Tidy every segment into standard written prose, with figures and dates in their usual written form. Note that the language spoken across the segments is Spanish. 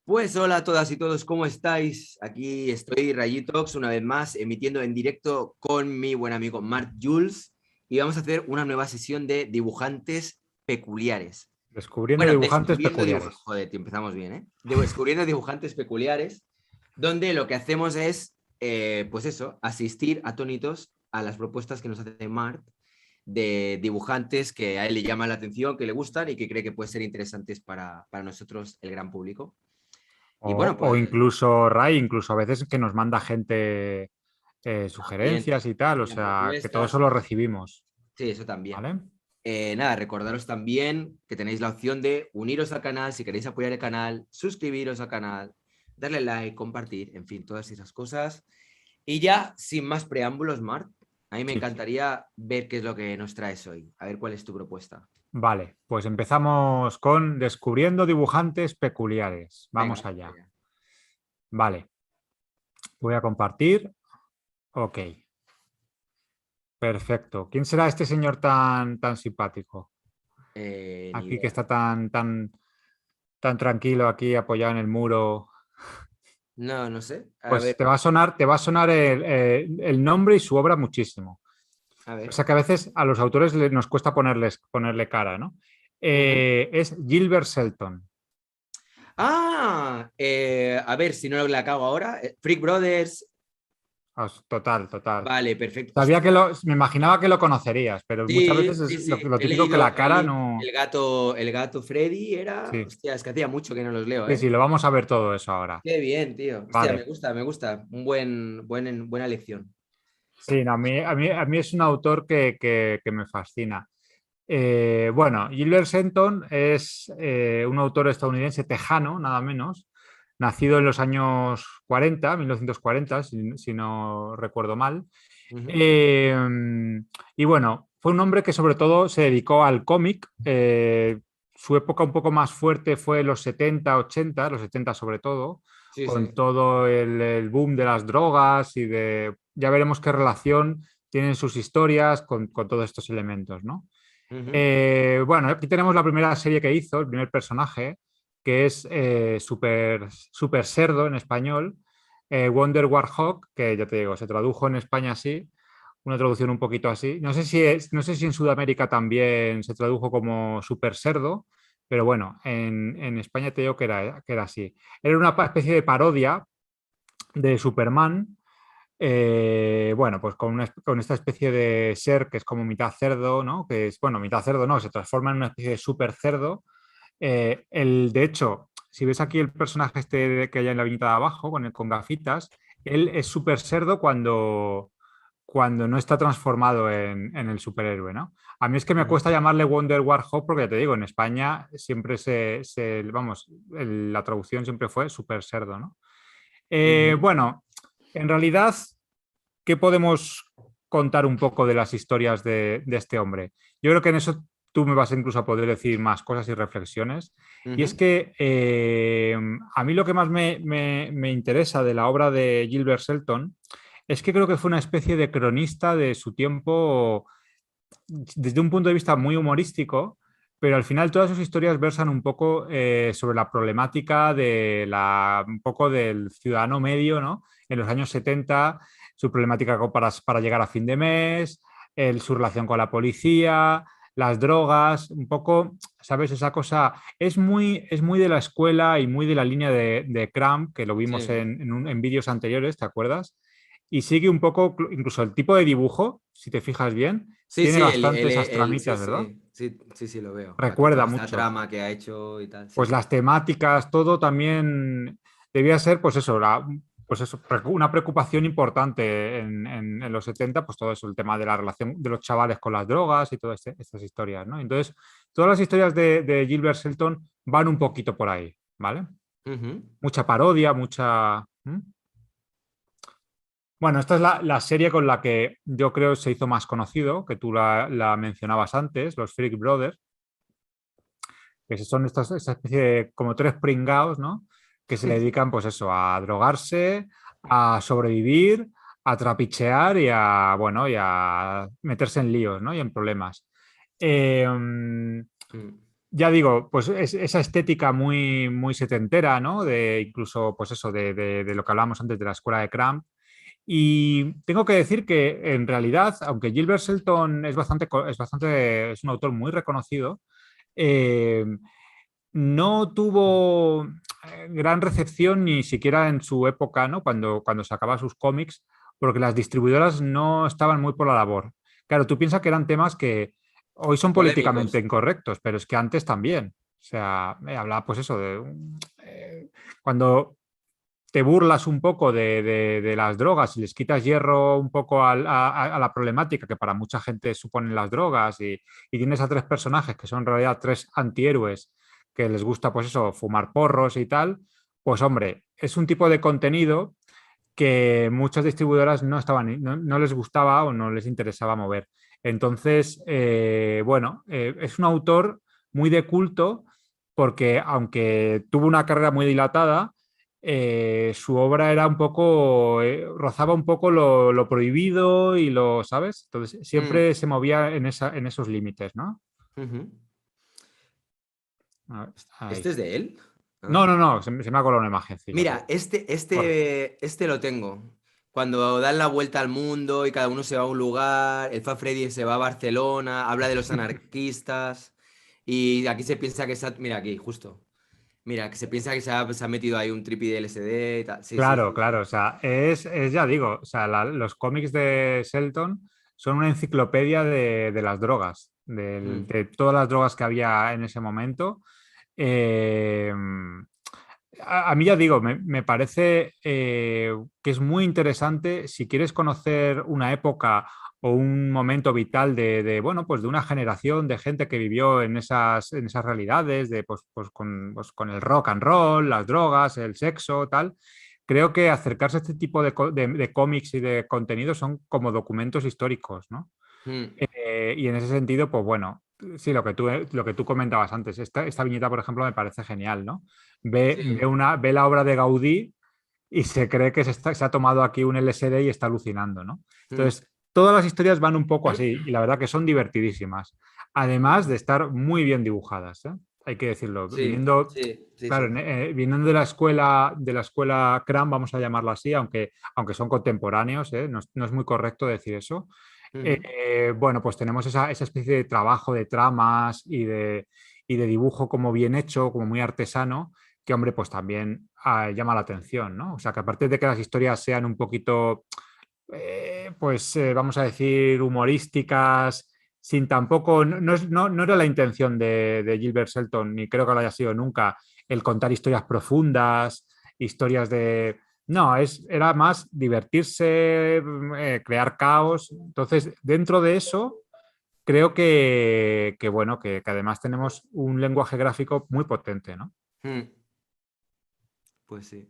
Pues hola a todas y todos, ¿cómo estáis? Aquí estoy, Rayitox, una vez más, emitiendo en directo con mi buen amigo Mark Jules y vamos a hacer una nueva sesión de dibujantes peculiares. Descubriendo Bueno, dibujantes descubriendo dibujantes, peculiares. joder, tío, empezamos bien, ¿eh? Descubriendo dibujantes peculiares, donde lo que hacemos es, pues eso, asistir atónitos a las propuestas que nos hace Mark de dibujantes que a él le llaman la atención, que le gustan y que cree que pueden ser interesantes para nosotros, el gran público. Y bueno, O pues incluso, Ray, incluso a veces que nos manda gente también, sugerencias y tal, o también sea, que todo propuestas. eso lo recibimos, Sí, eso también. ¿vale? Nada, recordaros también que tenéis la opción de uniros al canal si queréis apoyar el canal, suscribiros al canal, darle like, compartir, en fin, todas esas cosas. Y ya, sin más preámbulos, Marc, a mí me Sí. encantaría ver qué es lo que nos traes hoy. A ver cuál es tu propuesta. Vale, pues empezamos con descubriendo dibujantes peculiares. Venga, Vamos vamos allá. allá. Vale, voy a compartir. Ok, perfecto. ¿Quién será este señor tan simpático? Ni Aquí que idea. está tan tranquilo aquí apoyado en el muro. No, no sé. A Pues ver, te va a sonar el nombre y su obra muchísimo. a O ver. sea que a veces a los autores nos cuesta ponerle cara, ¿no? Ujú. Es Gilbert Shelton. A ver si no la cago ahora. Freak Brothers. Total, total. Vale, perfecto. Hostia. Me imaginaba que lo conocerías, pero muchas Sí, veces sí, es sí. lo He típico que leído la cara no. el gato Freddy era. Sí, Hostia, es que hacía mucho que no los leo, sí, ¿eh? sí, lo vamos a ver todo eso ahora. Qué bien, tío. Hostia, me Vale. gusta, me gusta. Buena lección. Sí, no, a mí es un autor que me fascina. Bueno, Gilbert Shelton es un autor estadounidense tejano, nada menos, nacido en los años 40, 1940, si no recuerdo mal. Ujú. Eh, y bueno, fue un hombre que sobre todo se dedicó al cómic. Su época un poco más fuerte fue los 70, 80, los 70 sobre todo, Sí, con sí. todo el boom de las drogas y de... Ya veremos qué relación tienen sus historias con todos estos elementos, ¿no? Ujú. Bueno, aquí tenemos la primera serie que hizo, el primer personaje, que es Super Cerdo en español, Wonder Warhawk, que ya te digo, se tradujo en España así, una traducción un poquito así. No sé si en Sudamérica también se tradujo como Super Cerdo, pero bueno, en España te digo que era así. Era una especie de parodia de Superman, bueno, pues con esta especie de ser que es como mitad cerdo, ¿no? Que es, bueno, mitad cerdo no, se transforma en una especie de super cerdo. De hecho, si ves aquí el personaje este que hay en la viñeta de abajo, con gafitas, él es super cerdo cuando no está transformado en el superhéroe, ¿no? A mí es que me Ujú. cuesta llamarle Wonder Warhawk porque ya te digo, en España siempre vamos, la traducción siempre fue super cerdo, ¿no? Ujú. Bueno, en realidad, ¿qué podemos contar un poco de las historias de este hombre? Yo creo que en eso tú me vas incluso a poder decir más cosas y reflexiones. Y es Ujú. que a mí lo que más me interesa de la obra de Gilbert Shelton es que creo que fue una especie de cronista de su tiempo desde un punto de vista muy humorístico, pero al final todas sus historias versan un poco sobre la problemática un poco del ciudadano medio, ¿no? En los años 70, su problemática para llegar a fin de mes, su relación con la policía, las drogas, un poco, ¿sabes? Esa cosa es muy de la escuela y muy de la línea de Cramp, que lo vimos Sí. en vídeos anteriores, ¿te acuerdas? Y sigue un poco, incluso el tipo de dibujo, si te fijas bien, Sí, tiene sí, bastante esas sí, tramitas, ¿verdad? sí, sí, sí, sí, lo veo. Aquí Recuerda toda esta mucho. trama que ha hecho y tal, sí, Pues sí. las temáticas, todo también debía ser, pues eso, una preocupación importante en los 70, pues todo eso, el tema de la relación de los chavales con las drogas y todas estas historias, ¿no? Entonces, todas las historias de Gilbert Shelton van un poquito por ahí, ¿vale? Ujú. Mucha parodia, mucha... ¿Mm? Bueno, esta es la serie con la que yo creo se hizo más conocido, que tú la mencionabas antes, los Freak Brothers, que son esta especie de como tres pringaos, ¿no? Que se le dedican, pues eso, a drogarse, a sobrevivir, a trapichear bueno, y a meterse en líos, ¿no? Y en problemas. Mm. ya digo, pues esa estética muy, muy setentera, ¿no? De incluso, pues eso, de lo que hablábamos antes de la escuela de Cramp. Y tengo que decir que en realidad, aunque Gilbert Shelton es un autor muy reconocido, eh, no tuvo gran recepción ni siquiera en su época, ¿no? Cuando sacaba sus cómics, porque las distribuidoras no estaban muy por la labor. Claro, tú piensas que eran temas que hoy son políticamente Polémicos. incorrectos, pero es que antes también. O sea, hablaba pues eso de cuando te burlas un poco de las drogas y les quitas hierro un poco a la problemática que para mucha gente suponen las drogas y tienes a tres personajes que son en realidad tres antihéroes que les gusta pues eso, fumar porros y tal, pues hombre, es un tipo de contenido que muchas distribuidoras no les gustaba o no les interesaba mover. Entonces, bueno, es un autor muy de culto porque aunque tuvo una carrera muy dilatada, su obra era un poco, rozaba un poco lo prohibido y lo, ¿sabes? Entonces Mm, siempre se movía en esos límites, ¿no? ujú. A ver, ahí. ¿Este es de él? No, Ah. no, no, se me ha colado una imagencilla, Mira, pero corre. este lo tengo. Cuando dan la vuelta al mundo y cada uno se va a un lugar, el Fa Freddy se va a Barcelona, habla de los anarquistas y aquí se piensa que mira aquí, justo. Mira, que se piensa que se ha metido ahí un tripi de LSD y tal. Sí, sí, Claro, sí, sí. claro, o sea, ya digo, o sea, los cómics de Shelton son una enciclopedia de las drogas, Mm, de todas las drogas que había en ese momento. Eh, a mí ya digo, me parece que es muy interesante si quieres conocer una época o un momento vital bueno, pues de una generación de gente que vivió en esas realidades, pues con el rock and roll, las drogas, el sexo, tal. Creo que acercarse a este tipo de cómics y de contenidos son como documentos históricos, ¿no? mm, Y en ese sentido, pues bueno, sí, lo que tú comentabas antes, esta viñeta, por ejemplo, me parece genial, ¿no? sí. Ve la obra de Gaudí y se cree que se ha tomado aquí un LSD y está alucinando, ¿no? Mm, Entonces, todas las historias van un poco así y la verdad que son divertidísimas, además de estar muy bien dibujadas, ¿eh? Hay que decirlo, sí, viniendo, sí, sí, claro, sí. viniendo de la escuela Cram, vamos a llamarla así, aunque son contemporáneos, ¿eh? No es muy correcto decir eso. Ujú, Bueno, pues tenemos esa especie de trabajo de tramas y de dibujo como bien hecho, como muy artesano, que hombre, pues también llama la atención, ¿no? O sea, que aparte de que las historias sean un poquito, vamos a decir, humorísticas, sin tampoco, no era la intención de Gilbert Shelton, ni creo que lo haya sido nunca, el contar historias profundas, historias de no, era más divertirse, crear caos. Entonces, dentro de eso, creo bueno, que además tenemos un lenguaje gráfico muy potente, ¿no? mm, pues sí.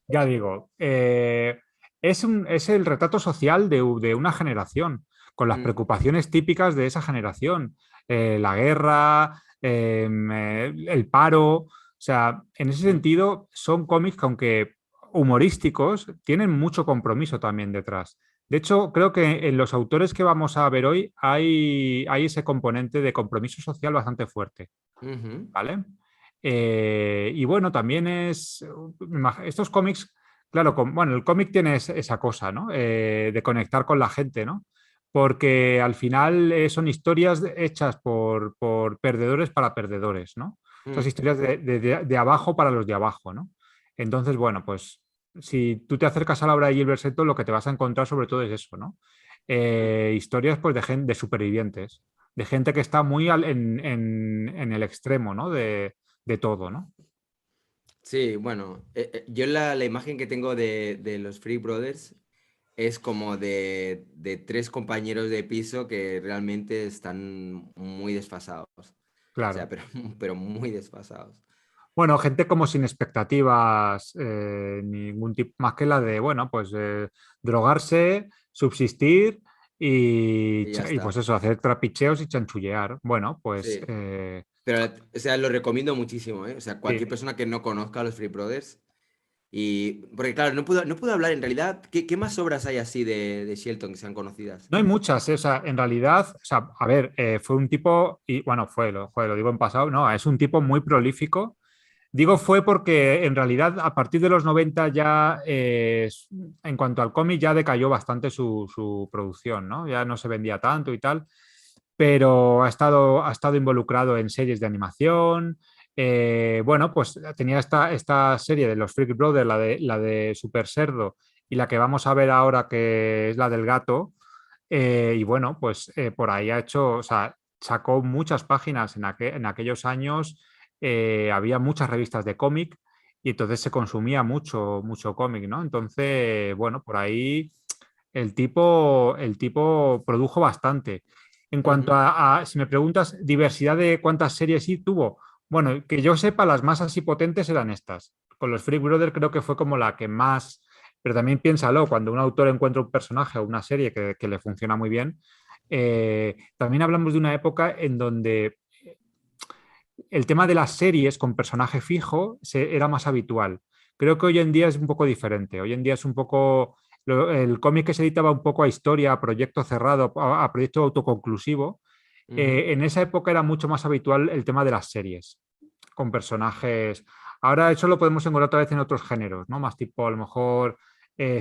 Ya digo, es el retrato social de una generación, con las Mm, preocupaciones típicas de esa generación. La guerra, el paro. O sea, en ese mm, sentido, son cómics que, aunque humorísticos, tienen mucho compromiso también detrás. De hecho, creo que en los autores que vamos a ver hoy hay ese componente de compromiso social bastante fuerte, ujú, ¿vale? Y bueno, también estos cómics, claro, bueno, el cómic tiene esa cosa, ¿no? De conectar con la gente, ¿no? Porque al final son historias hechas por perdedores para perdedores, ¿no? Estas mm. historias de abajo para los de abajo, ¿no? Entonces, bueno, pues si tú te acercas a la obra de Gilbert Seto, lo que te vas a encontrar sobre todo es eso, ¿no? Historias pues de supervivientes, de gente que está muy en el extremo, ¿no? De todo, ¿no? Sí, bueno, yo la imagen que tengo de los Free Brothers es como de tres compañeros de piso que realmente están muy desfasados. O sea, Claro. pero muy desfasados. Bueno, gente como sin expectativas ningún tipo, más que la de, bueno, pues drogarse, subsistir Y ya y pues está. eso, hacer trapicheos y chanchullear. Bueno, pues Sí. Pero, o sea, lo recomiendo muchísimo, ¿eh? O sea, cualquier sí, persona que no conozca a los Free Brothers, Y, porque claro, no puedo hablar en realidad. ¿Qué más obras hay así de Shelton que sean conocidas? No hay muchas, o sea, en realidad, o sea, a ver, fue un tipo, y bueno, joder, lo digo en pasado, no, es un tipo muy prolífico. Digo fue porque en realidad a partir de los 90 ya, en cuanto al cómic, ya decayó bastante su producción, ¿no? Ya no se vendía tanto y tal, pero ha estado involucrado en series de animación. Bueno, pues tenía esta serie de los Freak Brothers, la de Super Cerdo, y la que vamos a ver ahora, que es la del gato. Y bueno, pues por ahí ha hecho, o sea, sacó muchas páginas en aquellos años. Había muchas revistas de cómic y entonces se consumía mucho, mucho cómic, ¿no? Entonces, bueno, por ahí el tipo produjo bastante. En cuanto Ujú. si me preguntas diversidad de cuántas series sí tuvo, bueno, que yo sepa, las más así potentes eran estas. Con los Freak Brothers creo que fue como la que más, pero también piénsalo, cuando un autor encuentra un personaje o una serie que le funciona muy bien, también hablamos de una época en donde el tema de las series con personaje fijo era más habitual. Creo que hoy en día es un poco diferente. Hoy en día es un poco, el cómic que se editaba un poco a historia, a proyecto cerrado, a proyecto autoconclusivo. Ujú. En esa época era mucho más habitual el tema de las series con personajes. Ahora eso lo podemos encontrar otra vez en otros géneros, ¿no? Más tipo a lo mejor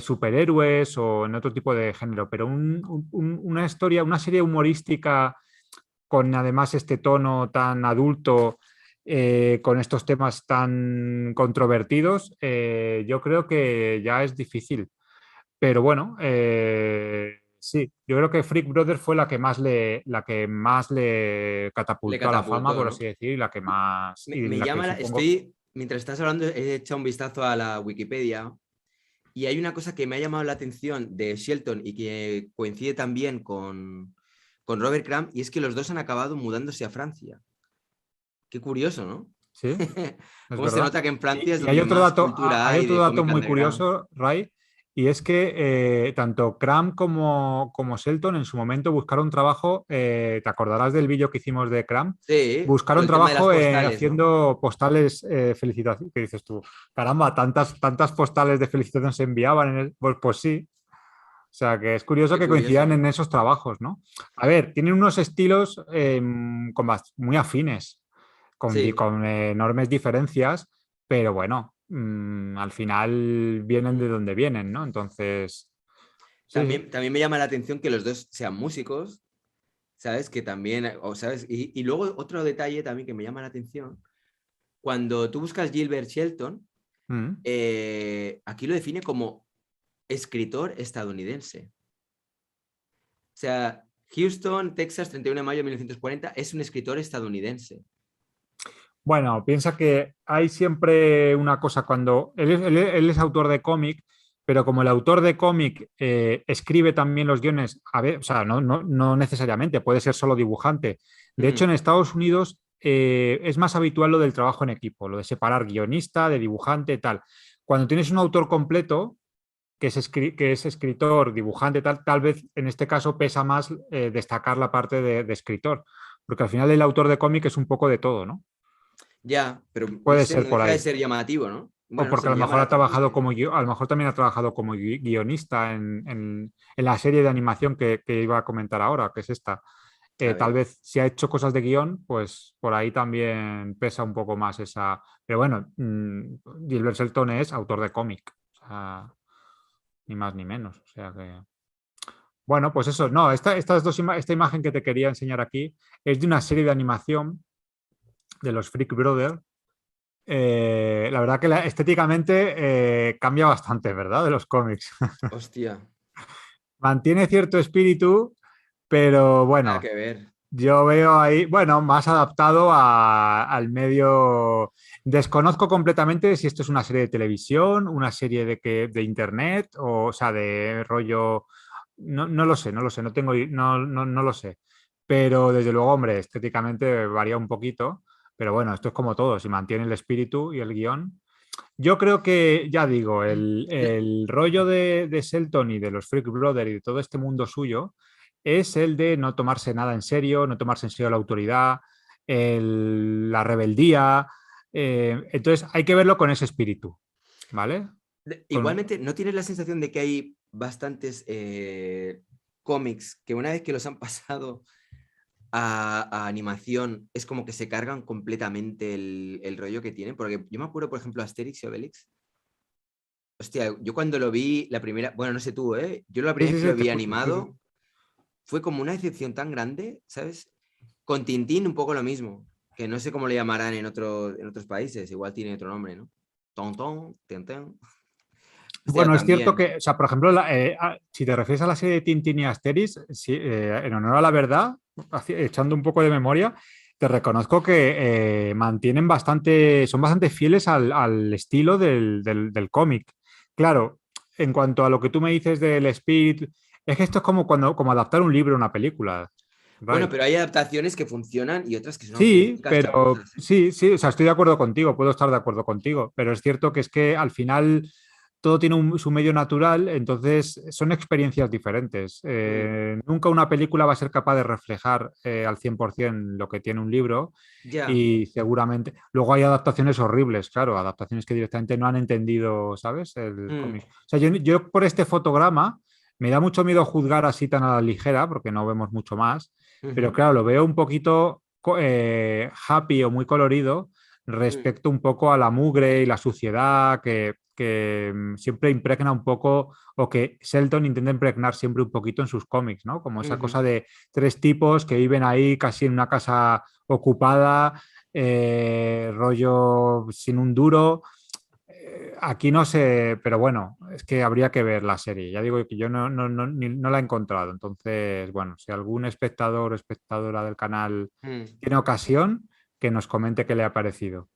superhéroes o en otro tipo de género, pero una historia, una serie humorística con además este tono tan adulto, con estos temas tan controvertidos, yo creo que ya es difícil. Pero bueno, sí, yo creo que Freak Brothers fue la que más le Le catapultó a la fama, catapultó, por ¿no? así decir, y la que más, Me, y me la que llama supongo. mientras estás hablando, he echado un vistazo a la Wikipedia y hay una cosa que me ha llamado la atención de Shelton y que coincide también con Robert Crumb, y es que los dos han acabado mudándose a Francia. Qué curioso, ¿no? Sí, es ¿Cómo se verdad. nota que en Francia es Y hay donde otro más dato, cultura hay hay otro de dato cómic muy underground? curioso, Ray, y es que tanto Cram como Shelton en su momento buscaron trabajo. Te acordarás del vídeo que hicimos de Cram. Sí, con Buscaron el tema de las trabajo postales, ¿no? haciendo postales, felicitaciones. ¿Qué dices tú? Caramba, tantas postales de felicitación se enviaban. Pues sí. O sea, que es curioso Qué que curioso, coincidan ¿no? en esos trabajos, ¿no? A ver, tienen unos estilos muy afines, Sí. con enormes diferencias, pero bueno, al final vienen de Mm. donde vienen, ¿no? Entonces, sí, sí. También me llama la atención que los dos sean músicos, ¿sabes? Que también, o sabes, y luego otro detalle también que me llama la atención, cuando tú buscas Gilbert Shelton, Mm. aquí lo define como escritor estadounidense. O sea, Houston, Texas, 31 de mayo de 1940, es un escritor estadounidense. Bueno, piensa que hay siempre una cosa cuando él es autor de cómic, pero como el autor de cómic escribe también los guiones, o sea, no necesariamente, puede ser solo dibujante. De hecho, Mm. en Estados Unidos es más habitual lo del trabajo en equipo, lo de separar guionista de dibujante, tal. Cuando tienes un autor completo, que es escritor, dibujante, tal vez en este caso pesa más destacar la parte de escritor, porque al final el autor de cómic es un poco de todo, ¿no? Ya, pero no Puede sé, ser no por deja de ahí. ser llamativo, ¿no? O Bueno, no porque sé, a lo me llama mejor la ha atención trabajado que... a lo mejor también ha trabajado como guionista en la serie de animación que iba a comentar ahora, que es esta. A Tal ver. vez si ha hecho cosas de guión, pues por ahí también pesa un poco más esa. Pero bueno, Gilbert Shelton es autor de cómic, o sea, ni más ni menos. O sea que. Bueno, pues eso, no, esta imagen que te quería enseñar aquí es de una serie de animación de los Freak Brothers. La verdad que estéticamente cambia bastante, ¿verdad? De los cómics. Hostia, Mantiene cierto espíritu, pero nada bueno, que ver. yo veo ahí, bueno, más adaptado al medio. Desconozco completamente si esto es una serie de televisión, una serie de internet, o sea, de rollo. No lo sé, no lo sé, no lo sé. Pero desde luego, hombre, estéticamente varía un poquito. Pero bueno, esto es como todo, si mantiene el espíritu y el guión. Yo creo que, ya digo, No, el rollo de Shelton y de los Freak Brothers y de todo este mundo suyo es el de no tomarse nada en serio, no tomarse en serio la autoridad, la rebeldía. Entonces hay que verlo con ese espíritu, ¿vale? Igualmente, ¿no tienes la sensación de que hay bastantes cómics que una vez que los han pasado a animación es como que se cargan completamente el rollo que tienen? Porque yo me acuerdo, por ejemplo, Asterix y Obelix. Hostia, yo cuando lo vi la primera, bueno, no sé tú, ¿eh? Yo la Sí, primera sí, vez que sí, lo te vi escucho. Sí, sí. animado fue como una decepción tan grande, ¿sabes? Con Tintín un poco lo mismo, que no sé cómo le llamarán en otros países, igual tiene otro nombre, ¿no? Tonton, Tintín. Hostia, Bueno, es cierto también. que, o sea, por ejemplo, si te refieres a la serie de Tintín y Asterix, sí, en honor a la verdad, echando un poco de memoria, te reconozco que mantienen bastante, son bastante fieles al estilo del cómic. Claro, en cuanto a lo que tú me dices del Spirit, es que esto es como adaptar un libro a una película, Bueno, Ray. pero hay adaptaciones que funcionan y otras que son Sí, auténticas pero chapuzas, ¿eh? sí, sí, o sea, estoy de acuerdo contigo, puedo estar de acuerdo contigo, pero es cierto que es que al final todo tiene su medio natural, entonces son experiencias diferentes. Mm, Nunca una película va a ser capaz de reflejar al 100% lo que tiene un libro ya. y seguramente luego hay adaptaciones horribles, claro, adaptaciones que directamente no han entendido, ¿sabes? El Mm, cómic. O sea, yo por este fotograma me da mucho miedo juzgar así tan a la ligera, porque no vemos mucho más, pero ujú, claro, lo veo un poquito happy o muy colorido mm, respecto un poco a la mugre y la suciedad que siempre impregna un poco, o que Shelton intenta impregnar siempre un poquito en sus cómics, ¿no? Como esa ujú. cosa de tres tipos que viven ahí casi en una casa ocupada, rollo sin un duro. Aquí no sé, pero bueno, es que habría que ver la serie. Ya digo que yo no la he encontrado. Entonces, bueno, si algún espectador o espectadora del canal Mm. tiene ocasión, que nos comente qué le ha parecido.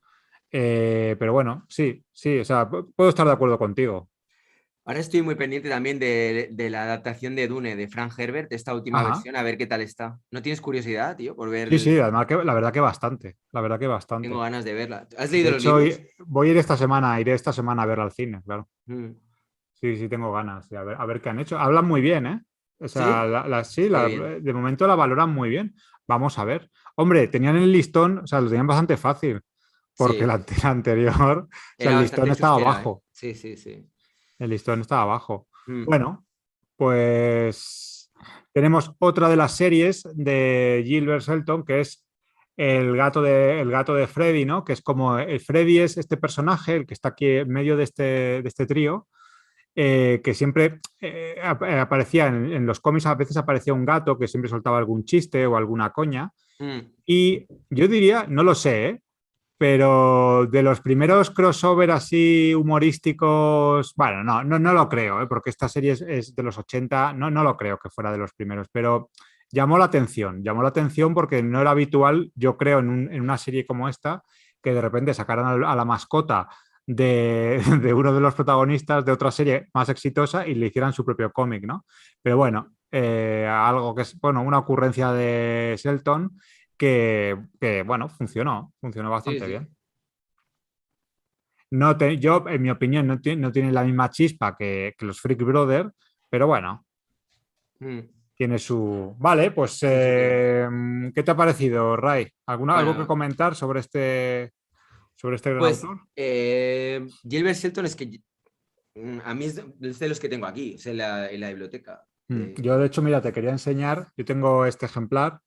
Pero bueno, sí, sí, o sea, puedo estar de acuerdo contigo. Ahora estoy muy pendiente también de la adaptación de Dune de Frank Herbert, esta última Ajá. versión, a ver qué tal está. ¿No tienes curiosidad, tío, por ver? Sí, sí, además que la verdad que bastante, la verdad que Tengo bastante. ganas de verla. ¿Has De leído los hecho, libros? voy a ir esta semana, iré esta semana a ver al cine, claro. Mm. Sí, sí, tengo ganas de a ver qué han hecho. Hablan muy bien, ¿eh? O sea, ¿Sí? sí, Qué bien. de momento la valoran muy bien. Vamos a ver. Hombre, tenían el listón, o sea, lo tenían bastante fácil, porque Sí, la anterior, o sea, el era listón bastante estaba chusquera, ¿eh? bajo. Sí, sí, sí. El listón estaba bajo. Mm. Bueno, pues tenemos otra de las series de Gilbert Shelton, que es el gato de Freddy, ¿no? Que es como el Freddy es este personaje, el que está aquí en medio de este trío, que siempre aparecía en los cómics, a veces aparecía un gato que siempre soltaba algún chiste o alguna coña. Mm. Y yo diría, no lo sé, ¿eh? Pero de los primeros crossover así humorísticos, bueno, no lo creo, ¿eh? Porque esta serie es de los 80, no lo creo que fuera de los primeros, pero llamó la atención porque no era habitual, yo creo, en una serie como esta, que de repente sacaran a la mascota de uno de los protagonistas de otra serie más exitosa y le hicieran su propio cómic, ¿no? Pero bueno, algo que es, bueno, una ocurrencia de Shelton bueno, funcionó Sí, bastante sí. bien. Yo, en mi opinión, no tiene la misma chispa que los Freak Brothers, pero bueno, Mm. tiene su... Vale, pues, Tiene su qué. ¿qué te ha parecido, Ray? ¿Algo que Bueno, comentar sobre este gran pues autor? Gilbert Shelton es que a mí es de los que tengo aquí, es en la biblioteca. Yo, de hecho, mira, te quería enseñar, yo tengo este ejemplar.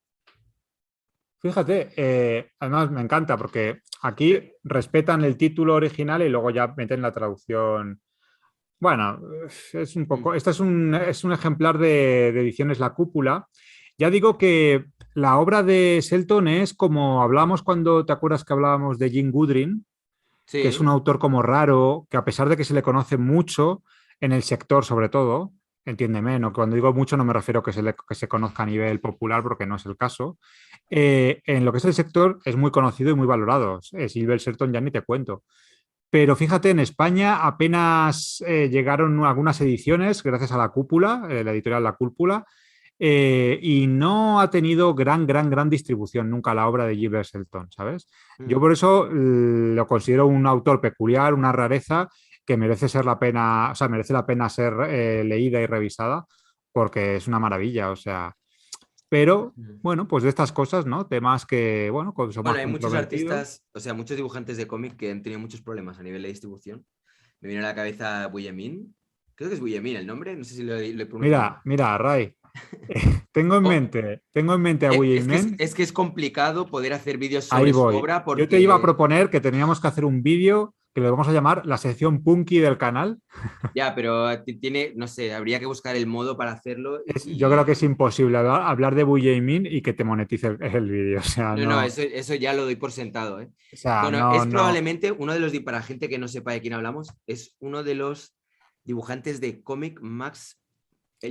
Fíjate, además me encanta porque aquí respetan el título original y luego ya meten la traducción. Bueno, es un Mm. poco. Este es un ejemplar de Ediciones La Cúpula. Ya digo que la obra de Shelton es como hablamos cuando te acuerdas que hablábamos de Jim Goodrin, que es un Sí. autor como raro, que a pesar de que se le conoce mucho en el sector, sobre todo, entiéndeme, no, cuando digo mucho no me refiero que se conozca a nivel popular, porque no es el caso. En lo que es el sector es muy conocido y muy valorado. Silver Shelton ya ni te cuento. Pero fíjate, en España apenas llegaron algunas ediciones gracias a La Cúpula, la editorial La Cúpula, y no ha tenido gran distribución nunca la obra de Gilbert Shelton, ¿sabes? Yo Mm. por eso lo considero un autor peculiar, una rareza que merece ser la pena, o sea, merece la pena ser leída y revisada porque es una maravilla, o sea, pero Mm. bueno, pues de estas cosas, ¿no? Temas que, bueno, son Bueno, más hay muchos controvertidos. artistas, o sea, muchos dibujantes de cómic que han tenido muchos problemas a nivel de distribución. me vino a la cabeza Buyemin. Creo que es Buyemin el nombre, no sé si lo he pronunciado mal. Mira, Ray, O- tengo en mente a es que Buyemen. es que es complicado poder hacer vídeos Ahí sobre su voy. obra Yo te iba a porque proponer que teníamos que hacer un vídeo que le vamos a llamar la sección punky del canal. ya, pero tiene, no sé, habría que buscar el modo para hacerlo Yo creo que es y imposible hablar de Buyemin y que te monetice el vídeo. no, eso ya lo doy por sentado, ¿eh? O sea, Bueno, no, es no. probablemente uno de los, para gente que no sepa de quién hablamos, es uno de los dibujantes de cómic más,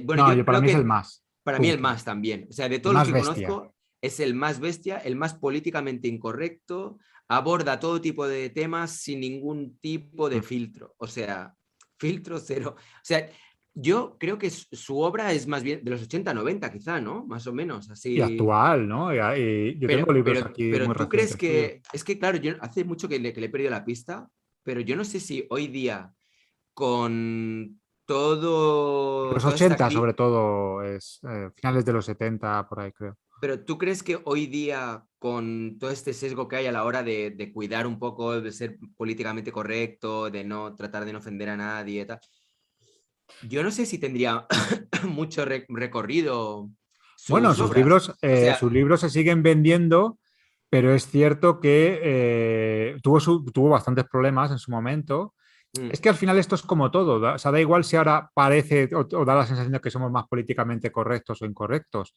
bueno, No, yo yo para creo mí es el que más para mí el punky, más también, o sea, de el todos los más que bestia. conozco, es el más bestia, el más políticamente incorrecto, aborda todo tipo de temas sin ningún tipo de Mm. filtro, o sea, filtro cero. O sea, yo creo que su obra es más bien de los 80 90 quizá, ¿no? Más o menos, Y así. actual, ¿no? Y yo tengo libros aquí Pero muy tú crees recientes suyos. que, es que claro, yo hace mucho que le he perdido la pista, pero yo no sé si hoy día con todo, Los toda esta 80 crisis, sobre todo, es finales de los 70 por ahí creo. pero tú crees que hoy día con todo este sesgo que hay a la hora de cuidar un poco, de ser políticamente correcto, de no tratar de no ofender a nadie, tal, yo no sé si tendría mucho recorrido Bueno, sus obras. O sus sea, libros se siguen vendiendo, pero es cierto que tuvo bastantes problemas en su momento. mm, Es que al final esto es como todo, o sea, da igual si ahora parece o da la sensación de que somos más políticamente correctos o incorrectos.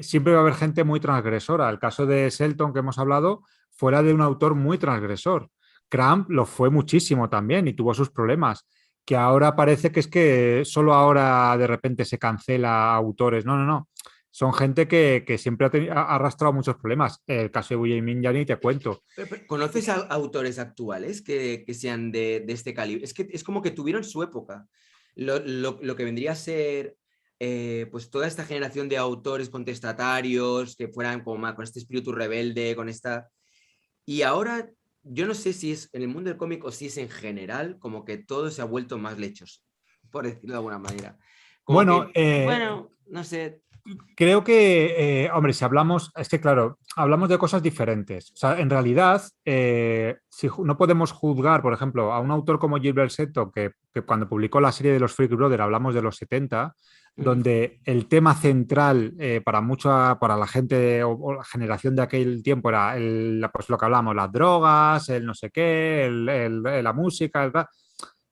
Siempre va a haber gente muy transgresora. El caso de Shelton que hemos hablado fuera de un autor muy transgresor. Crumb lo fue muchísimo también y tuvo sus problemas. Que ahora parece que es que solo ahora de repente se cancela a autores. No, no, no. Son gente que siempre ha arrastrado muchos problemas. El caso de William Min ya ni te cuento. ¿conoces a autores actuales que sean de este calibre? Es que es como que tuvieron su época. Lo que vendría a ser pues toda esta generación de autores contestatarios que fueran como con este espíritu rebelde, con esta... Y ahora yo no sé si es en el mundo del cómic o si es en general, como que todo se ha vuelto más lechoso, por decirlo de alguna manera. Como Bueno, que, bueno, no sé. creo que, hombre, si hablamos, es que claro, hablamos de cosas diferentes. O sea, en realidad, si no podemos juzgar, por ejemplo, a un autor como Gilbert Seto, que cuando publicó la serie de los Freak Brothers hablamos de los 70, Mm, donde el tema central para mucha, para la gente o la generación de aquel tiempo era pues lo que hablamos, las drogas, el no sé qué, la música,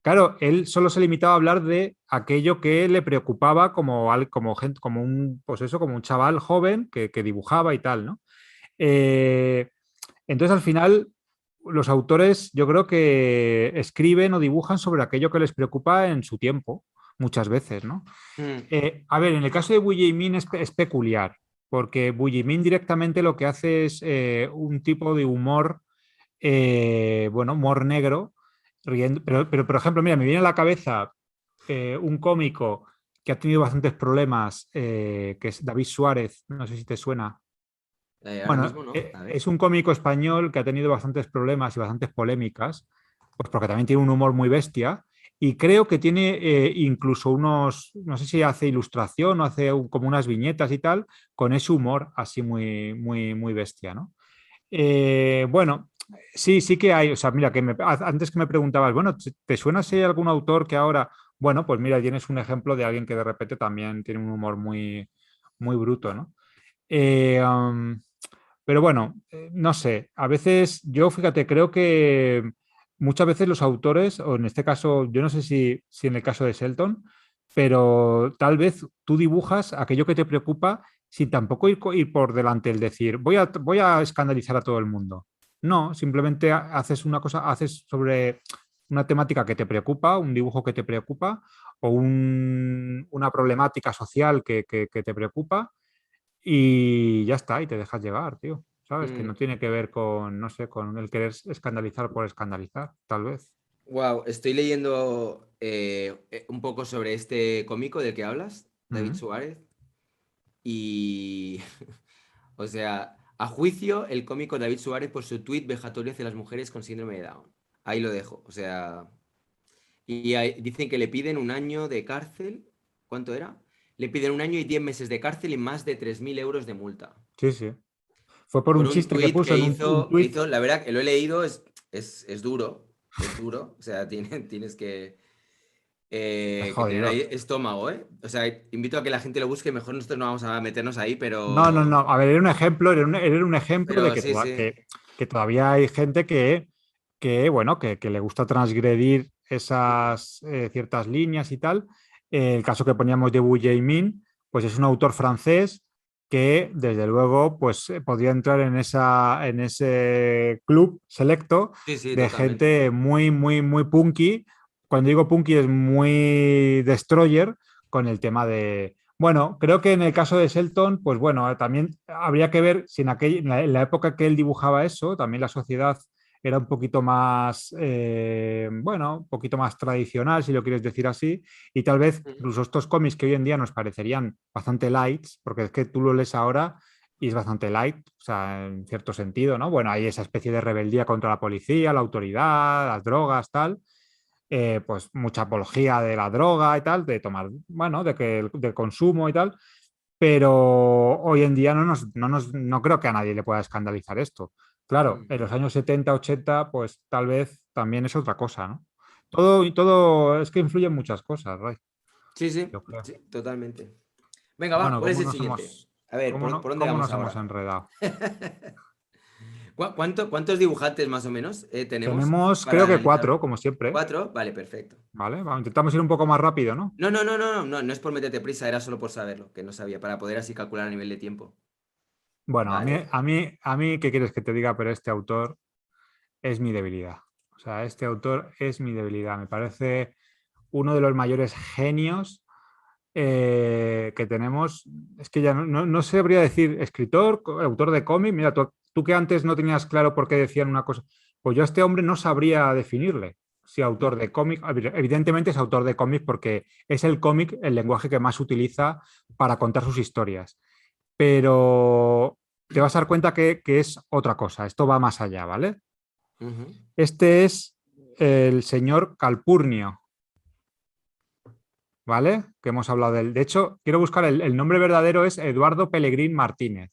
Claro, él solo se limitaba a hablar de aquello que le preocupaba como gente, como un, pues eso, como un chaval joven que dibujaba y tal, ¿no? Eh, entonces, al final, los autores yo creo que escriben o dibujan sobre aquello que les preocupa en su tiempo, muchas veces, ¿no? mm, A ver, en el caso de Wu Jimin es peculiar, porque Wu Jimin directamente lo que hace es un tipo de humor, bueno, humor negro, riendo, pero, por ejemplo, mira, me viene a la cabeza un cómico que ha tenido bastantes problemas, que es David Suárez, no sé si te suena. ahora Bueno, mismo no, a ver. es un cómico español que ha tenido bastantes problemas y bastantes polémicas, pues porque también tiene un humor muy bestia y creo que tiene incluso unos, no sé si hace ilustración o hace como unas viñetas y tal, con ese humor así muy, muy, muy bestia, ¿no? Bueno, sí, sí que hay, o sea, mira, antes que me preguntabas, bueno, ¿te suena si hay algún autor que ahora, bueno, pues mira, tienes un ejemplo de alguien que de repente también tiene un humor muy, muy bruto, ¿no? Eh, um, pero bueno, no sé, a veces yo, fíjate, creo que muchas veces los autores, o en este caso, yo no sé si en el caso de Shelton, pero tal vez tú dibujas aquello que te preocupa sin tampoco ir por delante el decir, voy a escandalizar a todo el mundo. No, simplemente haces una cosa, haces sobre una temática que te preocupa, un dibujo que te preocupa o una problemática social que te preocupa y ya está, y te dejas llevar, tío. ¿Sabes? Que no tiene que ver con, no sé, con el querer escandalizar por escandalizar, tal vez. Wow, estoy leyendo un poco sobre este cómico del que hablas, David Ujú. Suárez, y, o sea, a juicio, el cómico David Suárez por su tuit vejatorio hacia las mujeres con síndrome de Down. Ahí lo dejo, o sea, y dicen que le piden un año de cárcel, ¿cuánto era? Le piden un año y 10 meses de cárcel y más de 3.000 euros de multa. Sí, sí. Fue por Por un un chiste que tuit puso en un que tuit. hizo, la verdad que lo he leído, es duro. es duro, o sea, tienes Es que tener jodido. ahí estómago, ¿eh? O sea, invito a que la gente lo busque, mejor nosotros no vamos a meternos ahí, No, no, no. A ver, era un ejemplo, era un ejemplo de pero sí, sí. que todavía hay gente bueno, que le gusta transgredir esas ciertas líneas y tal. El caso que poníamos de Wu Jianmin, pues es un autor francés que, desde luego, pues podría entrar en ese club selecto Sí, sí, de totalmente. gente muy, muy, muy punky. Cuando digo punky es muy destroyer con el tema de bueno, creo que en el caso de Shelton, pues bueno, también habría que ver si en la época que él dibujaba eso, también la sociedad era un poquito más, bueno, un poquito más tradicional, si lo quieres decir así, y tal vez Ujú. incluso estos cómics que hoy en día nos parecerían bastante lights, porque es que tú lo lees ahora y es bastante light, o sea, en cierto sentido, ¿no? Bueno, hay esa especie de rebeldía contra la policía, la autoridad, las drogas, tal, pues mucha apología de la droga y tal, de tomar, bueno, del consumo y tal, pero hoy en día no creo que a nadie le pueda escandalizar esto. Claro, en los años 70 80 pues tal vez también es otra cosa, ¿no? Todo es que influyen muchas cosas, Ray, Sí, sí, yo creo. sí, totalmente. Venga, va, Bueno, ¿cuál es el siguiente? A ver, ¿por dónde cómo vamos nos hemos ahora? enredado? ¿Cuántos dibujantes más o menos tenemos Tenemos, para creo que analizar? cuatro, como siempre, ¿Cuatro? Vale, perfecto. ¿vale? Intentamos ir un poco más rápido, ¿no? No, no, no, no, no, no es por meterte prisa, era solo por saberlo, que no sabía, para poder así calcular a nivel de tiempo. Bueno, Vale. ¿qué quieres que te diga? Pero este autor es mi debilidad. O sea, este autor es mi debilidad. Me parece uno de los mayores genios que tenemos. Es que ya no sabría decir escritor, autor de cómic. Mira, tú que antes no tenías claro por qué decían una cosa, pues yo a este hombre no sabría definirle. Si autor de cómic, evidentemente es autor de cómic porque es el cómic el lenguaje que más utiliza para contar sus historias. Pero te vas a dar cuenta que es otra cosa. Esto va más allá, ¿vale? Ujú. Este es el señor Calpurnio, ¿vale? Que hemos hablado de él. De hecho, quiero buscar el nombre verdadero es Eduardo Pellegrín Martínez,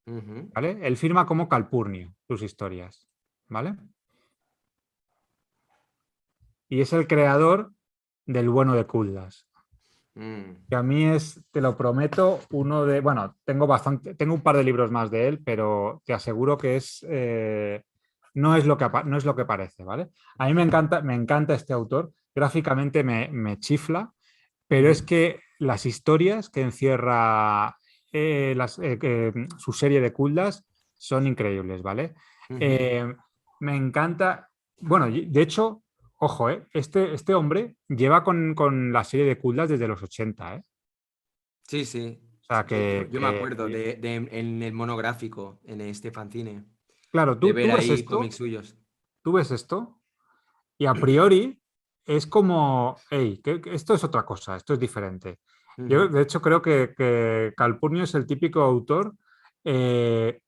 Ujú. ¿vale? Él firma como Calpurnio sus historias, ¿vale? Y es el creador del Bueno de Kuldas, Mm. que a mí es, te lo prometo, bueno, tengo un par de libros más de él, pero te aseguro que no es no es lo que parece, ¿vale? A mí me encanta este autor, gráficamente me chifla, pero es Ujú. que las historias que encierra su serie de Kuldas son increíbles, ¿vale? Ujú. Eh, Me encanta, bueno, de hecho, ojo, este hombre lleva con la serie de Kuldas desde los 80, ¿eh? Sí, sí. O sea, Yo me acuerdo en el monográfico, en este fanzine, claro, de ver ahí cómics suyos. tú ves esto y a priori es como, hey, que esto es otra cosa, esto es diferente. Yo, Ujú. de hecho, creo que Calpurnio es el típico autor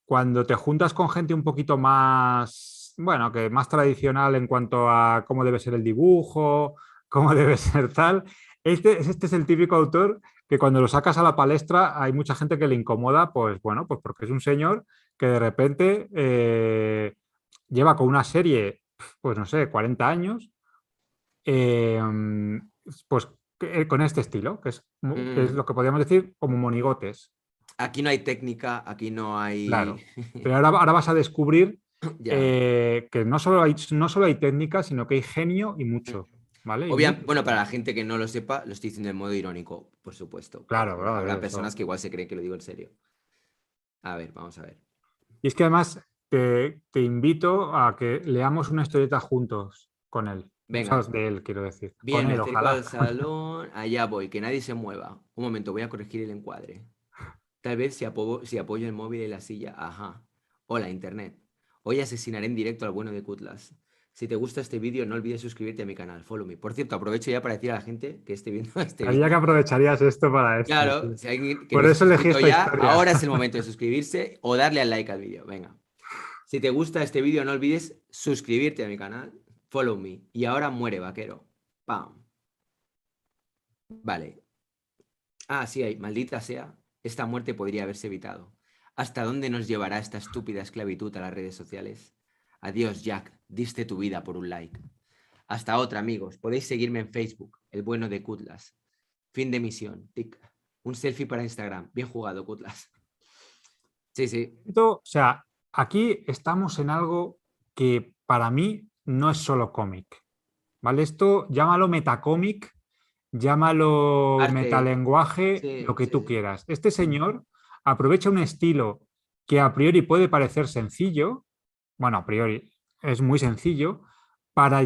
cuando te juntas con gente un poquito más, bueno, que más tradicional en cuanto a cómo debe ser el dibujo, cómo debe ser tal. Este es el típico autor que cuando lo sacas a la palestra hay mucha gente que le incomoda, pues bueno, pues porque es un señor que de repente lleva con una serie pues no sé, 40 años, eh, pues con este estilo, que es Mm. lo que podríamos decir como monigotes, Aquí no hay técnica, aquí no hay... claro. Pero ahora vas a descubrir Ya. que no solo hay técnica, sino que hay genio y mucho, ¿vale? Y mucho Bueno, para genio. la gente que no lo sepa, lo estoy diciendo de modo irónico, por supuesto, Claro, pero brother, habrá eso. personas que igual se creen que lo digo en serio. A ver, vamos a ver. Y es que además te invito a que leamos una historieta juntos con él. O sea, Venga. de él, quiero decir. Bien, Con me él, acerco ojalá. al salón. Allá voy, que nadie se mueva. Un momento, voy a corregir el encuadre. Tal vez si apoyo el móvil en la silla. Ajá. Hola, internet. Hoy asesinaré en directo al bueno de Cutlass. Si te gusta este vídeo, no olvides suscribirte a mi canal. Follow me. Por cierto, aprovecho ya para decir a la gente que esté viendo este Sabía que vídeo. aprovecharías esto para esto, Claro, sí. si alguien que Por no se ha eso elegí suscrito esta ya, historia. ahora es el momento de suscribirse o darle al like al vídeo. Venga. Si te gusta este vídeo, no olvides suscribirte a mi canal. Follow me. Y ahora muere, vaquero. Pam. Vale. Ah, sí, maldita sea. Esta muerte podría haberse evitado. ¿Hasta dónde nos llevará esta estúpida esclavitud a las redes sociales? Adiós, Jack. Diste tu vida por un like. Hasta otra, amigos. Podéis seguirme en Facebook, el bueno de Cutlas. Fin de misión. Tic. Un selfie para Instagram. Bien jugado, Cutlas. Sí, sí. O sea, aquí estamos en algo que para mí no es solo cómic, ¿vale? Esto llámalo metacómic, llámalo Arte. metalenguaje, lo Sí, que sí, tú sí. quieras. Este señor aprovecha un estilo que a priori puede parecer sencillo, bueno, a priori es muy sencillo, para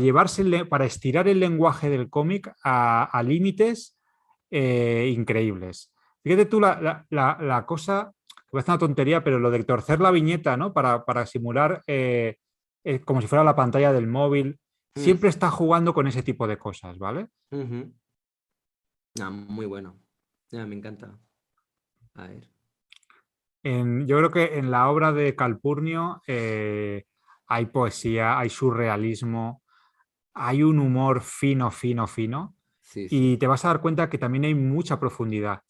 para estirar el lenguaje del cómic a límites increíbles. Fíjate tú la cosa, que parece una tontería, pero lo de torcer la viñeta, ¿no? Para simular como si fuera la pantalla del móvil, Mm, siempre está jugando con ese tipo de cosas, ¿vale? ujú. Ah, muy bueno. Ah, me encanta. A ver. Yo creo que en la obra de Calpurnio hay poesía, hay surrealismo, hay un humor fino, fino, fino, Sí, y sí. te vas a dar cuenta que también hay mucha profundidad.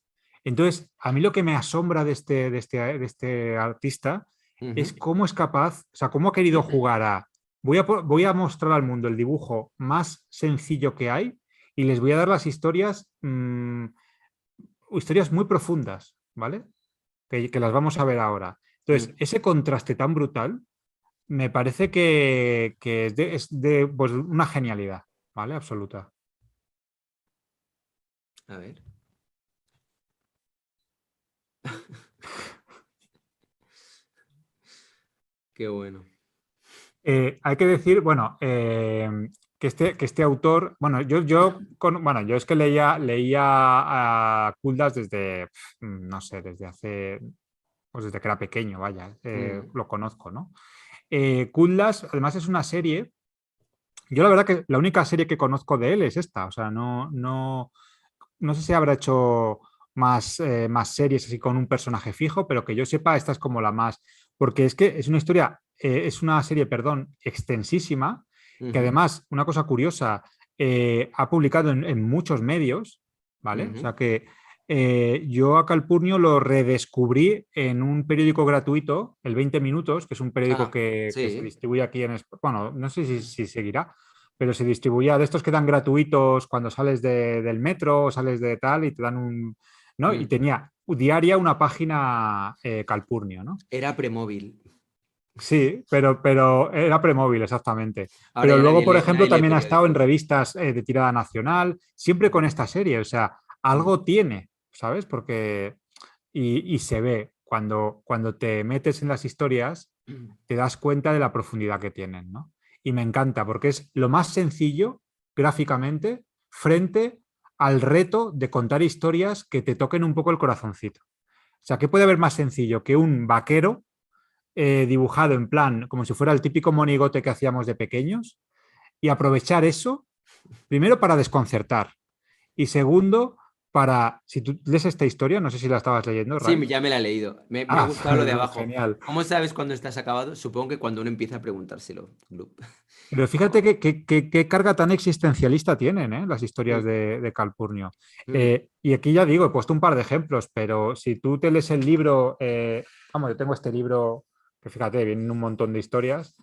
Entonces, a mí lo que me asombra de este artista es Ujú. cómo es capaz, o sea, cómo ha querido jugar a, voy a mostrar al mundo el dibujo más sencillo que hay y les voy a dar las historias, historias muy profundas, ¿vale? Que las vamos a ver ahora. Entonces, Mm. ese contraste tan brutal me parece que es de, pues, una genialidad, ¿vale? Absoluta. A ver. Qué bueno. Hay que decir, bueno, que este autor, bueno, bueno, yo es que leía a Kuldas desde, no sé, desde hace, pues desde que era pequeño, vaya, Mm. lo conozco, ¿no? Kuldas, además, es una serie. Yo la verdad que la única serie que conozco de él es esta, o sea, no sé si habrá hecho más series así con un personaje fijo, pero que yo sepa, esta es como la más, porque es que es una historia, es una serie, perdón, extensísima, que Ujú, además, una cosa curiosa, ha publicado en muchos medios, ¿vale? O ujú. sea que yo a Calpurnio lo redescubrí en un periódico gratuito, el 20 Minutos, que es un periódico Ah, que se sí. distribuye aquí en España, bueno, no sé si seguirá, pero se distribuía de estos que dan gratuitos cuando sales del metro o sales de tal y te dan un, ¿no? Y Mm. tenía diaria una página Calpurnio, ¿no? Era premóvil. Sí, pero era premóvil, exactamente. Ahora Pero ya luego, por nadie ejemplo, lee también ha estado en periódicos. revistas de tirada nacional, siempre con esta serie, o sea, Mm. algo tiene, ¿sabes? Porque, y se ve, cuando te metes en las historias, te das cuenta de la profundidad que tienen, ¿no? Y me encanta porque es lo más sencillo gráficamente frente al reto de contar historias que te toquen un poco el corazoncito. O sea, ¿qué puede haber más sencillo que un vaquero dibujado en plan como si fuera el típico monigote que hacíamos de pequeños y aprovechar eso, primero para desconcertar y segundo para, si tú lees esta historia, no sé si la estabas leyendo, Sí, Ray. ya me la he leído. Me ha Ah, gustado lo de abajo. genial. ¿Cómo sabes cuándo estás acabado? Supongo que cuando uno empieza a preguntárselo. Glup. Pero fíjate qué carga tan existencialista tienen, las historias Mm, de Calpurnio. mm. Y aquí ya digo, he puesto un par de ejemplos, pero si tú te lees el libro, vamos, yo tengo este libro que fíjate, vienen un montón de historias,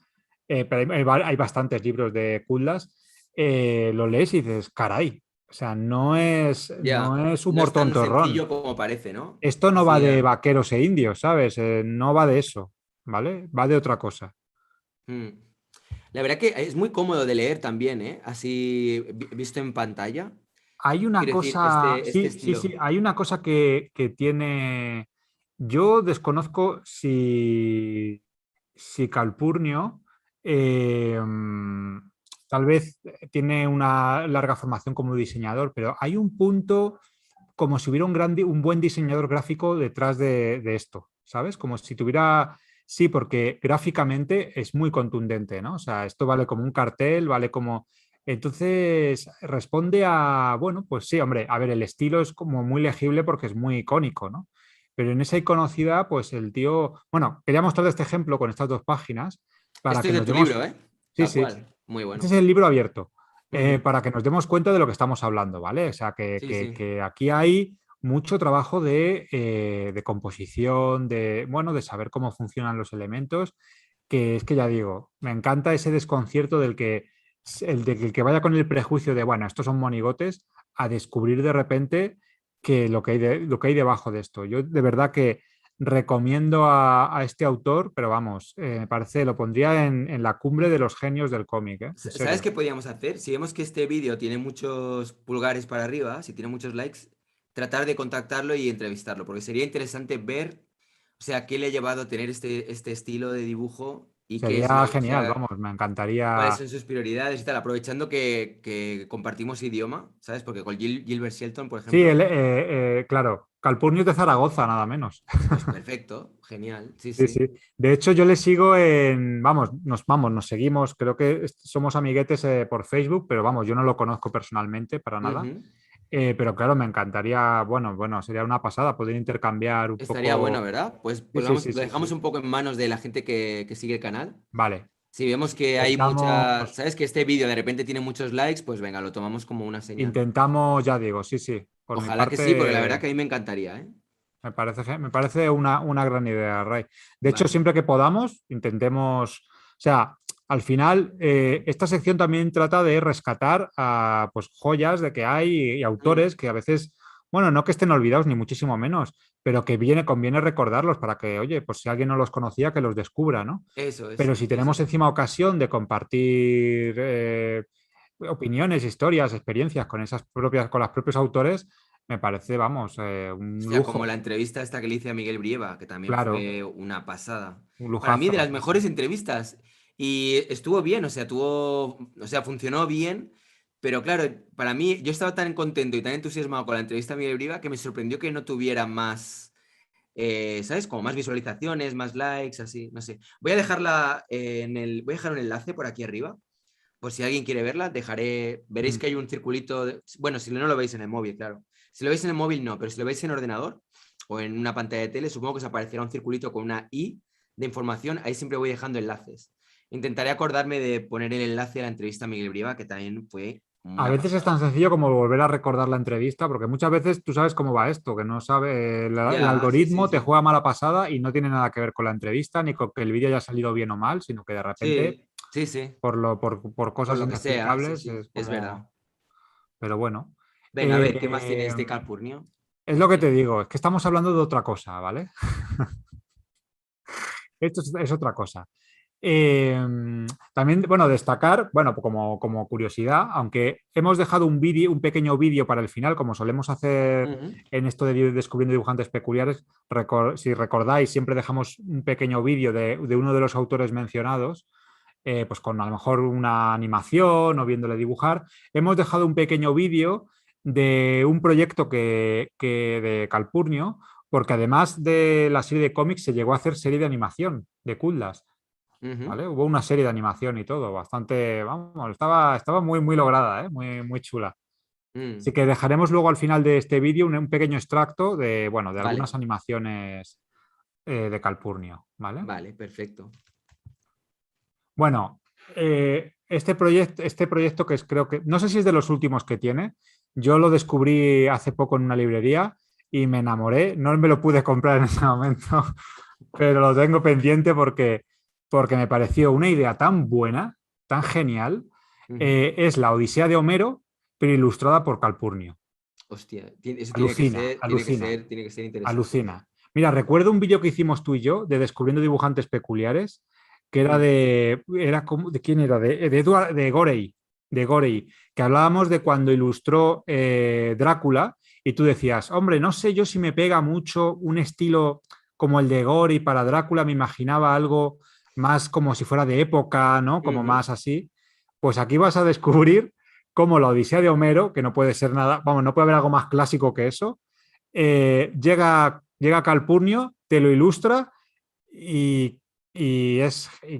pero hay bastantes libros de Kudlas, lo lees y dices, caray, o sea, Ya. no es No humor es tan tontorrón. sencillo como parece, ¿no? Esto no va Así de ya. vaqueros e indios, ¿sabes? No va de eso, ¿vale? Va de otra cosa. Mm. La verdad que es muy cómodo de leer también, ¿eh? Así visto en pantalla. Hay una Quiero decir, cosa, este sí, sí, sí, estilo. hay una cosa que tiene. Yo desconozco si Calpurnio tal vez tiene una larga formación como diseñador, pero hay un punto como si hubiera un buen diseñador gráfico detrás de esto, ¿sabes? Como si tuviera. Sí, porque gráficamente es muy contundente, ¿no? O sea, esto vale como un cartel, vale como. Entonces, responde a, bueno, pues sí, hombre, a ver, el estilo es como muy legible porque es muy icónico, ¿no? Pero en esa iconocidad, pues el tío, bueno, quería mostrar este ejemplo con estas dos páginas para Esto que es de nos tu demos, libro, ¿eh? sí, Tal sí, cual. Muy este bueno. es el libro abierto, Ujú. para que nos demos cuenta de lo que estamos hablando, ¿vale? O sea, que, Sí, que- sí. que aquí hay mucho trabajo de composición, bueno, de saber cómo funcionan los elementos. que es que ya digo, me encanta ese desconcierto el que vaya con el prejuicio de, bueno, estos son monigotes, a descubrir de repente que lo que hay debajo de esto. Yo de verdad que recomiendo a este autor, pero vamos, me parece, lo pondría en la cumbre de los genios del cómic, ¿eh? En ¿Sabes serio. qué podríamos hacer? Si vemos que este vídeo tiene muchos pulgares para arriba, si tiene muchos likes, tratar de contactarlo y entrevistarlo, porque sería interesante ver, o sea, qué le ha llevado a tener este estilo de dibujo y qué es Sería lo, o genial, sea, vamos, me cuáles encantaría. son sus prioridades y tal, aprovechando que compartimos idioma, ¿sabes? Porque con Gilbert Shelton, por Sí, ejemplo, claro, Calpurnios de Zaragoza, nada menos. pues perfecto, genial, sí, Sí, sí. sí. De hecho, yo le sigo nos seguimos, creo que somos amiguetes por Facebook, pero vamos, yo no lo conozco personalmente para nada. Ujú. Pero claro, me encantaría, bueno, sería una pasada poder intercambiar un Estaría bueno, poco. ¿verdad? Sí, Pues sí, vamos, sí, lo sí, dejamos sí. un poco en manos de la gente que sigue el canal. Vale. Si vemos que hay mucha, Intentamos, ¿sabes? Que este vídeo de repente tiene muchos likes, pues venga, lo tomamos como una señal. intentamos, ya digo, sí, sí. Por mi Ojalá que sí, porque la verdad parte, que a mí me encantaría, ¿eh? me parece una gran idea, Ray. De hecho, Vale. siempre que podamos, intentemos, o sea, al final, esta sección también trata de rescatar pues, joyas de que hay y Mm, autores que a veces, bueno, no que estén olvidados, ni muchísimo menos, pero que conviene recordarlos para que, oye, pues si alguien no los conocía, que los descubra, ¿no? eso es, Pero si sí, tenemos sí. encima ocasión de compartir opiniones, historias, experiencias con los propios autores, me parece, vamos, un O sea, como lujo. la entrevista esta que le hice a Miguel Brieva, que también Claro, fue una pasada. un Para mí, de lujazo, las sí, sí. mejores entrevistas. Y estuvo bien, o sea, funcionó bien. Pero claro, para mí, yo estaba tan contento y tan entusiasmado con la entrevista a Miguel Brieva que me sorprendió que no tuviera más, ¿sabes? Como más visualizaciones, más likes, así, no sé. Voy a dejar un enlace por aquí arriba, por si alguien quiere verla, veréis Mm. que hay un circulito, bueno, si no lo veis en el móvil, claro. Si lo veis en el móvil, no, pero si lo veis en ordenador o en una pantalla de tele, supongo que os aparecerá un circulito con una I de información, ahí siempre voy dejando enlaces. Intentaré acordarme de poner el enlace a la entrevista a Miguel Brieva, que también fue A una veces es pasada. tan sencillo como volver a recordar la entrevista, porque muchas veces tú sabes cómo va esto, que no sabe, el Ya, sí, sí, algoritmo te sí. juega mala pasada y no tiene nada que ver con la entrevista ni con que el vídeo haya salido bien o mal, sino que de repente, Sí, sí, sí. por Por cosas lo que sea, sí, inexplicables, sí, es es verdad. como. Pero bueno. Venga, a ver, ¿qué más tiene Eh, este Calpurnio? es lo que te digo, es que estamos hablando de otra cosa, ¿vale? Esto es otra cosa. Eh, también, bueno, destacar, bueno, como curiosidad, aunque hemos dejado un pequeño vídeo para el final, como solemos hacer Ujú. en esto de Descubriendo Dibujantes Peculiares, si recordáis, siempre dejamos un pequeño vídeo de uno de los autores mencionados, pues con a lo mejor una animación o viéndole dibujar. Hemos dejado un pequeño vídeo de un proyecto de Calpurnio, porque además de la serie de cómics se llegó a hacer serie de animación de Kudlas. Ujú. ¿Vale? Hubo una serie de animación y todo, bastante, vamos, estaba muy, muy lograda, ¿eh? Muy, muy chula. Mm. Así que dejaremos luego al final de este vídeo un pequeño extracto de Vale, algunas animaciones de Calpurnio, ¿vale? vale, perfecto. Bueno, este proyecto que creo que, no sé si es de los últimos que tiene, yo lo descubrí hace poco en una librería y me enamoré, no me lo pude comprar en ese momento, pero lo tengo pendiente porque me pareció una idea tan buena, tan genial. Ujú. Es la Odisea de Homero, pero ilustrada por Calpurnio. Hostia, eso Alucina, alucina, tiene que ser interesante, ¿eh? alucina. Mira, recuerdo un vídeo que hicimos tú y yo de Descubriendo Dibujantes Peculiares, que Mm, ¿de quién era? De Gorey, que hablábamos de cuando ilustró Drácula y tú decías, hombre, no sé yo si me pega mucho un estilo como el de Gorey para Drácula, me imaginaba algo más como si fuera de época, ¿no? Como ujú. más así. Pues aquí vas a descubrir cómo la Odisea de Homero, que no puede ser nada, vamos, no puede haber algo más clásico que eso, llega Calpurnio, te lo ilustra y, y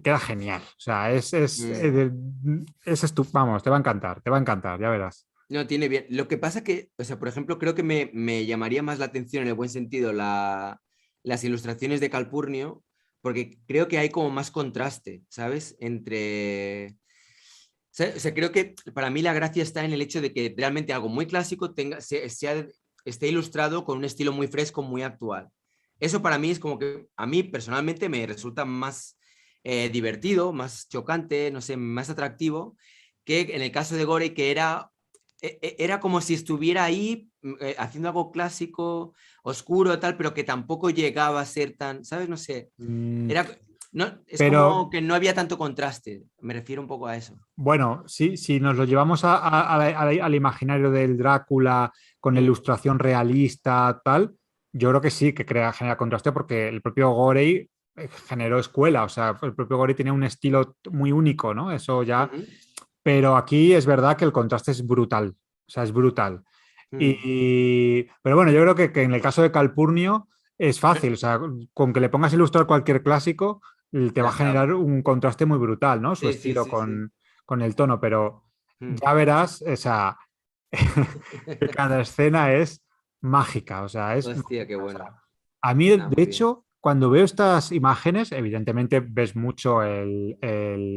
queda genial. O sea, Mm. vamos, te va a encantar, te va a encantar, ya verás. No, tiene bien. Lo que pasa que, o sea, por ejemplo, creo que me llamaría más la atención en el buen sentido las ilustraciones de Calpurnio, porque creo que hay como más contraste, ¿sabes? O sea, creo que para mí la gracia está en el hecho de que realmente algo muy clásico esté ilustrado con un estilo muy fresco, muy actual. Eso para mí es como que a mí personalmente me resulta más divertido, más chocante, no sé, más atractivo, que en el caso de Gorey, que era como si estuviera ahí haciendo algo clásico, oscuro, tal, pero que tampoco llegaba a ser tan, ¿sabes? No sé. Mm, Era, no, es pero como que no había tanto contraste. Me refiero un poco a eso. bueno, si nos lo llevamos al imaginario del Drácula con Mm, ilustración realista, tal, yo creo que sí, que genera contraste porque el propio Gorey generó escuela, o sea, el propio Gorey tenía un estilo muy único, ¿no? Eso ya, ujú, pero aquí es verdad que el contraste es brutal, o sea, es brutal. mm. Pero bueno, yo creo que en el caso de Calpurnio es fácil, o sea, con que le pongas a ilustrar cualquier clásico, te va Ya a está. generar un contraste muy brutal, ¿no? Su Sí, sí, estilo sí, sí. con el tono, pero Mm. ya verás, o sea, que cada escena es mágica, o sea, es Hostia, qué mágica. O bueno. sea, a mí, Nada, de muy bien. hecho, cuando veo estas imágenes, evidentemente ves mucho el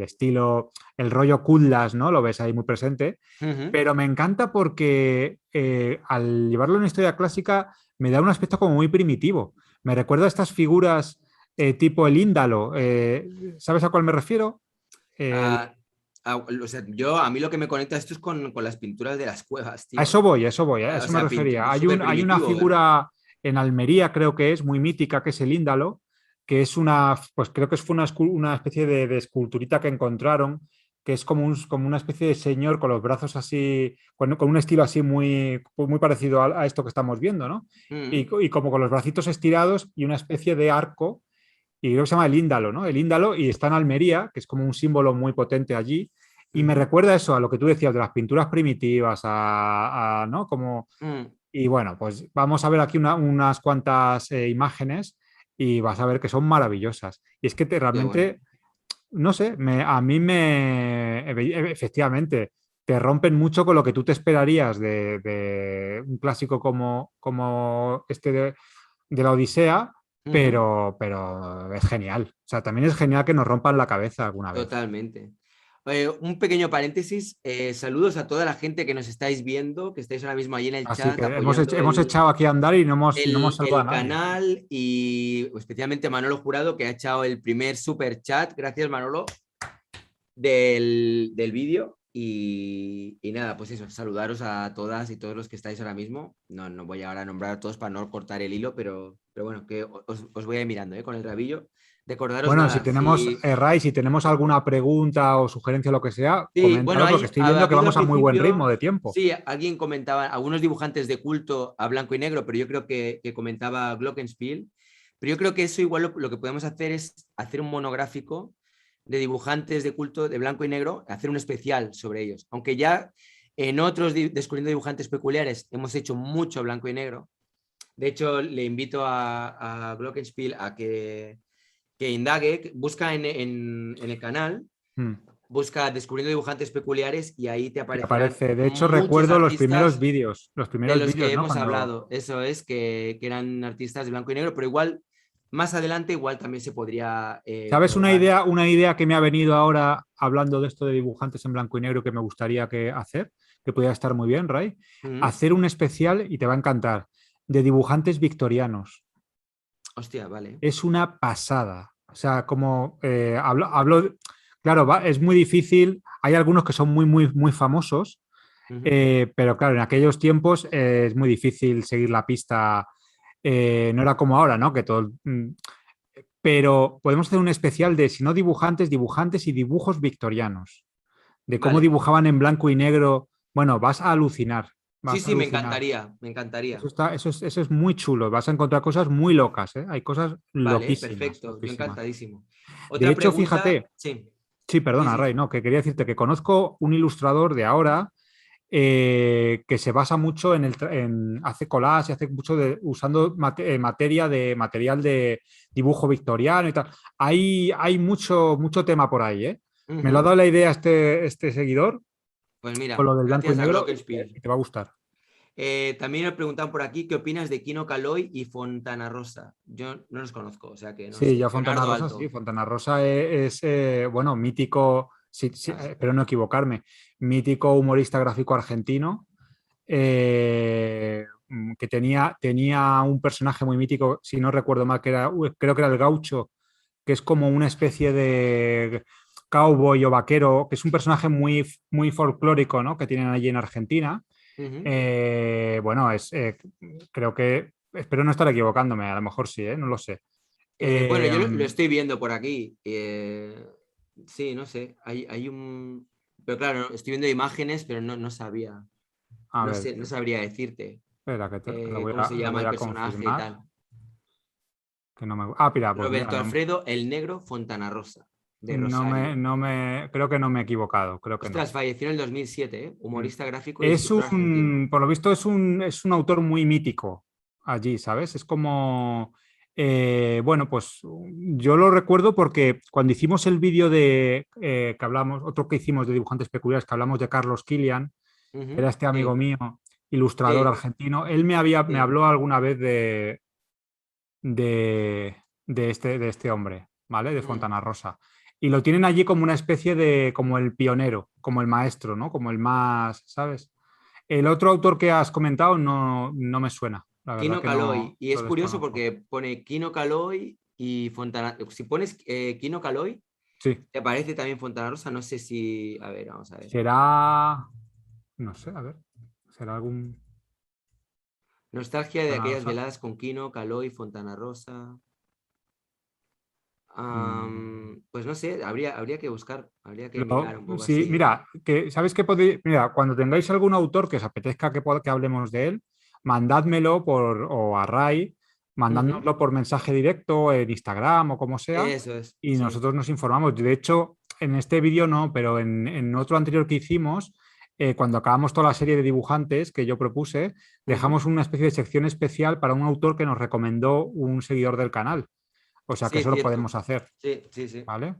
estilo, el rollo Kudlas, ¿no? Lo ves ahí muy presente, Ujú. pero me encanta porque al llevarlo a una historia clásica me da un aspecto como muy primitivo. Me recuerda a estas figuras tipo el Índalo. ¿Sabes a cuál me refiero? El- Ah, o sea, a mí lo que me conecta esto es con las pinturas de las cuevas, a tío. eso voy, a O eso me sea, refería. súper Hay una primitivo, ¿verdad? figura en Almería, creo que es muy mítica, que es el Índalo, que es una, pues creo que fue una especie de esculturita que encontraron, que es como, como una especie de señor con los brazos así, con un estilo así muy, pues muy parecido a esto que estamos viendo, ¿no? Mm, Y como con los bracitos estirados y una especie de arco, y creo que se llama el Índalo, ¿no? El Índalo, y está en Almería, que es como un símbolo muy potente allí. Y me ujú, recuerda eso a lo que tú decías de las pinturas primitivas, ¿no? Como, mm, y bueno, pues vamos a ver aquí unas cuantas imágenes y vas a ver que son maravillosas. Y es que qué bueno. realmente, no sé, a mí efectivamente, te rompen mucho con lo que tú te esperarías de un clásico como este de la Odisea, Ujú, pero es genial. O sea, también es genial que nos rompan la cabeza alguna vez. totalmente. Un pequeño paréntesis. Saludos a toda la gente que nos estáis viendo, que estáis ahora mismo ahí en el Así chat que apoyando hemos echado aquí a andar y no hemos saludado el a nadie. canal y especialmente Manolo Jurado, que ha echado el primer super chat. Gracias, Manolo, del vídeo. Y nada, pues eso, saludaros a todas y todos los que estáis ahora mismo. No, no voy ahora a nombrar a todos para no cortar el hilo, pero bueno, que os voy a ir mirando con el rabillo. Recordaros Bueno, si nada, tenemos, si... Ray, si tenemos alguna pregunta o sugerencia o lo que sea, Sí, bueno, coméntalo porque estoy viendo que había vamos al a muy buen ritmo principio, de tiempo. sí, alguien comentaba, algunos dibujantes de culto a blanco y negro, pero yo creo que comentaba Glockenspiel. Pero yo creo que eso igual lo que podemos hacer es hacer un monográfico de dibujantes de culto de blanco y negro, hacer un especial sobre ellos. Aunque ya en otros Descubriendo Dibujantes Peculiares hemos hecho mucho blanco y negro. De hecho, le invito a Glockenspiel a que indague, que busca en el canal, Mm. busca Descubriendo Dibujantes Peculiares y ahí te Y aparecerán aparece, de hecho, muchos recuerdo artistas los de primeros los que vídeos, ¿no? hemos Cuando, hablado. Eso es, que eran artistas de blanco y negro, pero igual, más adelante, igual también se podría ¿sabes probar. una idea que me ha venido ahora hablando de esto de dibujantes en blanco y negro que me gustaría hacer, que podría estar muy bien, Ray? Mm, Hacer un especial, y te va a encantar, de dibujantes victorianos. hostia, vale. Es una pasada. O sea, como claro, es muy difícil. Hay algunos que son muy famosos, Ujú, pero claro, en aquellos tiempos es muy difícil seguir la pista. No era como ahora, ¿no? Pero podemos hacer un especial de, si no dibujantes, dibujantes y dibujos victorianos, de cómo vale. dibujaban en blanco y negro. Bueno, vas a alucinar, Sí, vas a sí, me alucinar. encantaría, me encantaría. Eso es muy chulo. Vas a encontrar cosas muy locas, ¿eh? Hay cosas Vale, loquísimas, perfecto, yo loquísimas. encantadísimo. De Otra hecho, pregunta, fíjate, sí, sí, sí, perdona, sí. Ray, no, que quería decirte que conozco un ilustrador de ahora que se basa mucho hace collage y hace mucho usando material de dibujo victoriano y tal. Hay mucho tema por ahí, ¿eh? Me lo ha Ujú. dado la idea este seguidor Pues con mira, lo del blanco y gracias a negro Glockenspiel. y te va a gustar. También me preguntan por aquí qué opinas de Kino Caloi y Fontana Rosa. Yo no los conozco, o sea que no Sí, sé. ya Fontana Leonardo Rosa, sí, Alto. Fontana Rosa bueno, mítico, sí, sí, Ah, espero no equivocarme, mítico humorista gráfico argentino que tenía un personaje muy mítico, si no recuerdo mal, creo que era el Gaucho, que es como una especie de cowboy o vaquero, que es un personaje muy, muy folclórico, ¿no? Que tienen allí en Argentina. Ujú. Bueno, creo que, espero no estar equivocándome, a lo mejor sí, ¿eh? No lo sé. Bueno, Eh, yo lo estoy viendo por aquí. Sí, no sé. Hay un. Pero claro, estoy viendo imágenes, pero no sabía. a No ver, sé, no sabría decirte espera, que cómo se lo llama voy el a personaje y confirmar. tal. Que no me... Ah, mira, pues mira, Roberto Alfredo el Negro Fontana Rosa, de Rosario. creo que no me he equivocado, creo que no. Ostras, falleció en el 2007, ¿eh? Mm. Humorista gráfico y Es escritor argentino. por lo visto es un autor muy mítico allí, ¿sabes? Es como, bueno, pues yo lo recuerdo porque cuando hicimos el vídeo de, que hablamos, otro que hicimos de dibujantes peculiares, que hablamos de Carlos Kilian, era Ujú. este amigo Sí, mío, ilustrador sí, argentino, me sí. habló alguna vez de, de este hombre, ¿vale? De Mm. Fontana Rosa. Y lo tienen allí como una especie de, como el pionero, como el maestro, ¿no? Como el más, ¿sabes? El otro autor que has comentado no me suena, la verdad Kino que Caloi. no Y es lo curioso desconozco. porque pone Kino Caloi y Fontana. Si pones Kino Caloi, Sí, te aparece también Fontana Rosa. No sé si. A ver, vamos a ver. será, no sé, a ver, será algún Nostalgia de Fontana aquellas Rosa. veladas con Kino Caloi, Fontana Rosa. Mm, Pues no sé, habría que buscar, habría que mirar un poco sí, así. mira, que, ¿sabéis qué podéis? Mira, cuando tengáis algún autor que os apetezca que hablemos de él, mandádmelo o a Ray, Ujú. mandádnoslo por mensaje directo en Instagram o como sea, Eso es, y sí. nosotros nos informamos. De hecho, en este vídeo no, pero en otro anterior que hicimos, cuando acabamos toda la serie de dibujantes que yo propuse, Ujú. dejamos una especie de sección especial para un autor que nos recomendó un seguidor del canal. O sea que Sí, eso lo cierto. podemos hacer, Sí, sí, sí. ¿vale?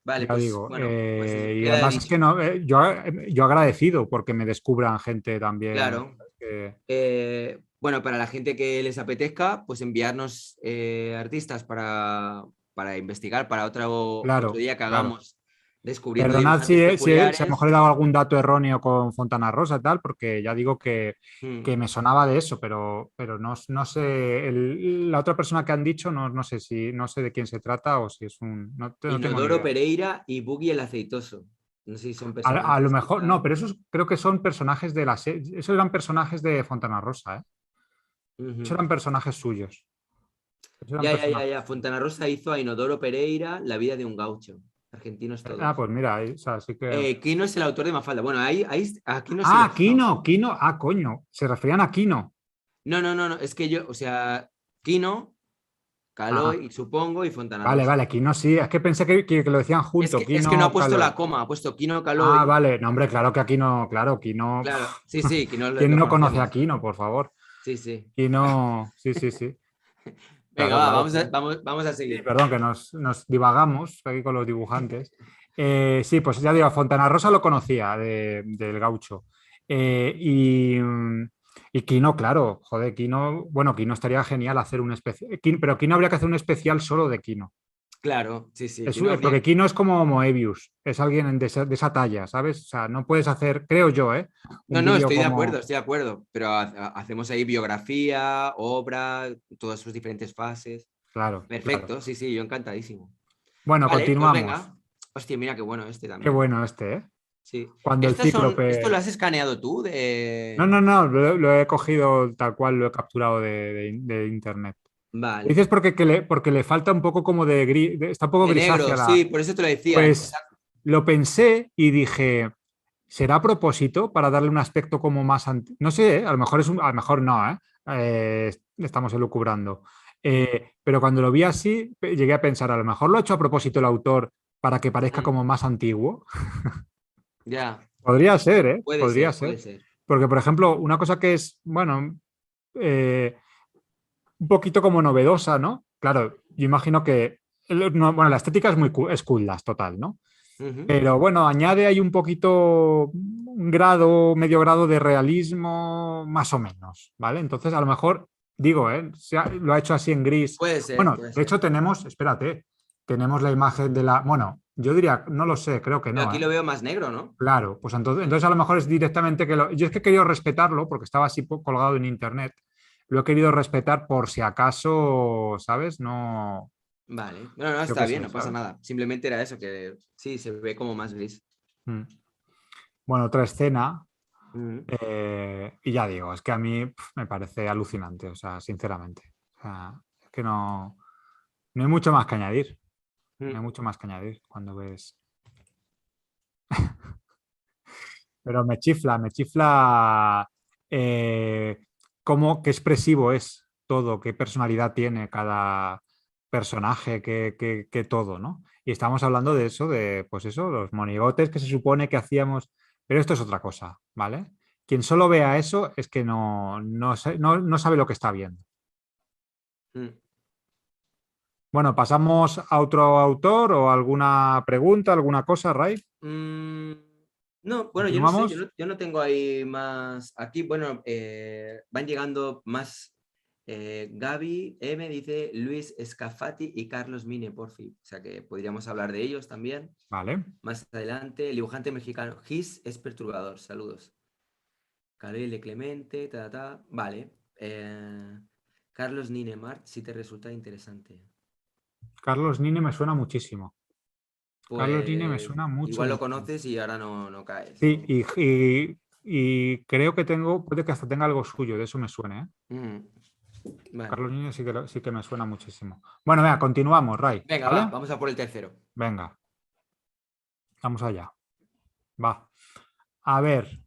Vale, Ya pues digo, bueno, pues y queda además es que dicho. no, yo agradecido porque me descubran gente también. Claro. que- Bueno, para la gente que les apetezca, pues enviarnos artistas para investigar para otro claro, día que claro. hagamos descubriendo Perdonad dibujantes si a lo mejor he peculiares. dado algún dato erróneo con Fontana Rosa y tal, porque ya digo Mm. que me sonaba de eso, pero no sé, la otra persona que han dicho no sé no sé de quién se trata o si es no tengo ni Inodoro idea. Pereira y Boogie el Aceitoso. No sé si son A lo personajes mejor, no, quizá. pero esos creo que son personajes de la serie, esos eran personajes de Fontana Rosa, ¿eh? Esos Ujú. eran personajes suyos. Esos eran Ya. personajes. Fontana Rosa hizo a Inodoro Pereira, La vida de un gaucho. Argentinos Ah, todos. pues mira, o sea, sí que. Kino es el autor de Mafalda. Bueno, ahí a Kino sí le he Ah, fijado. Kino. Ah, coño. Se referían a Kino. No. Es que yo, o sea, Kino, Ah, Caloi, supongo, y Fontana vale, Rosa. vale, Kino sí. Es que pensé que lo decían junto, Es que no ha Kino puesto Caloi. la coma, ha puesto Kino Ah, Caloi. vale. No, hombre, claro que aquí no, claro, Kino. Claro, sí, Kino ¿Quién lo no conoce a conocemos. Kino, por favor? Sí. Kino, sí, sí, sí. Venga, Claro, va, claro. vamos a Sí, seguir. perdón, que nos divagamos aquí con los dibujantes. Sí, pues ya digo, a Fontana Rosa lo conocía del Gaucho. Y Kino, claro, joder, Kino, bueno, Kino estaría genial hacer un especial, pero Kino habría que hacer un especial solo de Kino. Claro, sí, Kino Porque habría. Kino es como Moebius, es alguien de esa talla, ¿sabes? O sea, no puedes hacer, creo yo, un No, vídeo como, estoy de acuerdo, pero hacemos ahí biografía, obra, todas sus diferentes fases. claro, claro. Perfecto, sí, yo encantadísimo. Bueno, Vale, pues continuamos. venga. Hostia, mira qué bueno este Qué también. bueno este, ¿eh? Sí. Cuando el ¿Esto lo cíclope. has escaneado tú No, lo he cogido tal cual, lo he capturado de internet. Vale. Dices porque le falta un poco como de gris, está un poco De grisácea negro, la. sí, por eso te lo decía. Pues lo pensé y dije, ¿será a propósito para darle un aspecto como más no sé, a lo mejor a lo mejor no, ¿eh? Estamos elucubrando. Mm, Pero cuando lo vi así, llegué a pensar, a lo mejor lo ha hecho a propósito el autor para que parezca mm, como más antiguo. ya, Podría ser, ¿eh? puede Podría ser, puede ser. ser. Porque, por ejemplo, una cosa que es, bueno, eh, un poquito como novedosa, ¿no? Claro, yo imagino que, bueno, la estética es muy es cool, total, ¿no? Ujú. Pero bueno, añade ahí un poquito, un grado, medio grado de realismo, más o menos, ¿vale? Entonces, a lo mejor, digo, lo ha hecho así en gris. Puede ser, Bueno, puede de ser. hecho tenemos, espérate, tenemos la imagen de la, bueno, yo diría, no lo sé, creo que Pero no, aquí ¿eh? lo veo más negro, ¿no? Claro, pues entonces a lo mejor es directamente que yo es que he querido respetarlo porque estaba así colgado en internet. Lo he querido respetar por si acaso, ¿sabes? No. Vale. No, no, Yo está qué bien, sé, no pasa ¿sabes? nada. Simplemente era eso, que sí, se ve como más gris. Mm. Bueno, otra escena, Mm, y ya digo, es que a mí me parece alucinante, o sea, sinceramente. O sea, es que no hay mucho más que añadir. No hay mm. mucho más que añadir cuando ves. Pero me chifla qué expresivo es todo, qué personalidad tiene cada personaje, qué todo, ¿no? Y estamos hablando de eso, de, pues eso, los monigotes que se supone que hacíamos, pero esto es otra cosa, ¿vale? Quien solo vea eso es que no sabe lo que está viendo. Mm. Bueno, pasamos a otro autor o alguna pregunta, alguna cosa, Ray. Mm, no, bueno, yo no sé, ¿Continuamos? yo no tengo ahí más. Aquí, bueno, van llegando más. Gaby M dice Luis Scafati y Carlos Mine, por fin. O sea que podríamos hablar de ellos también. Vale. Más adelante, el dibujante mexicano Gis es perturbador. Saludos. Calele Clemente, ta. Vale. Carlos Nine Mart, si te resulta interesante. Carlos Nine me suena muchísimo. Carlos Nine me Pues suena mucho, igual lo mucho. conoces y ahora no caes. Sí, y creo que puede que hasta tenga algo suyo, de eso me suene, ¿eh? Mm, vale. Carlos Niño sí que me suena muchísimo. Bueno, venga, continuamos, Ray, Venga, va, ¿vale? vamos a por el tercero. Venga, vamos allá. Va. A ver,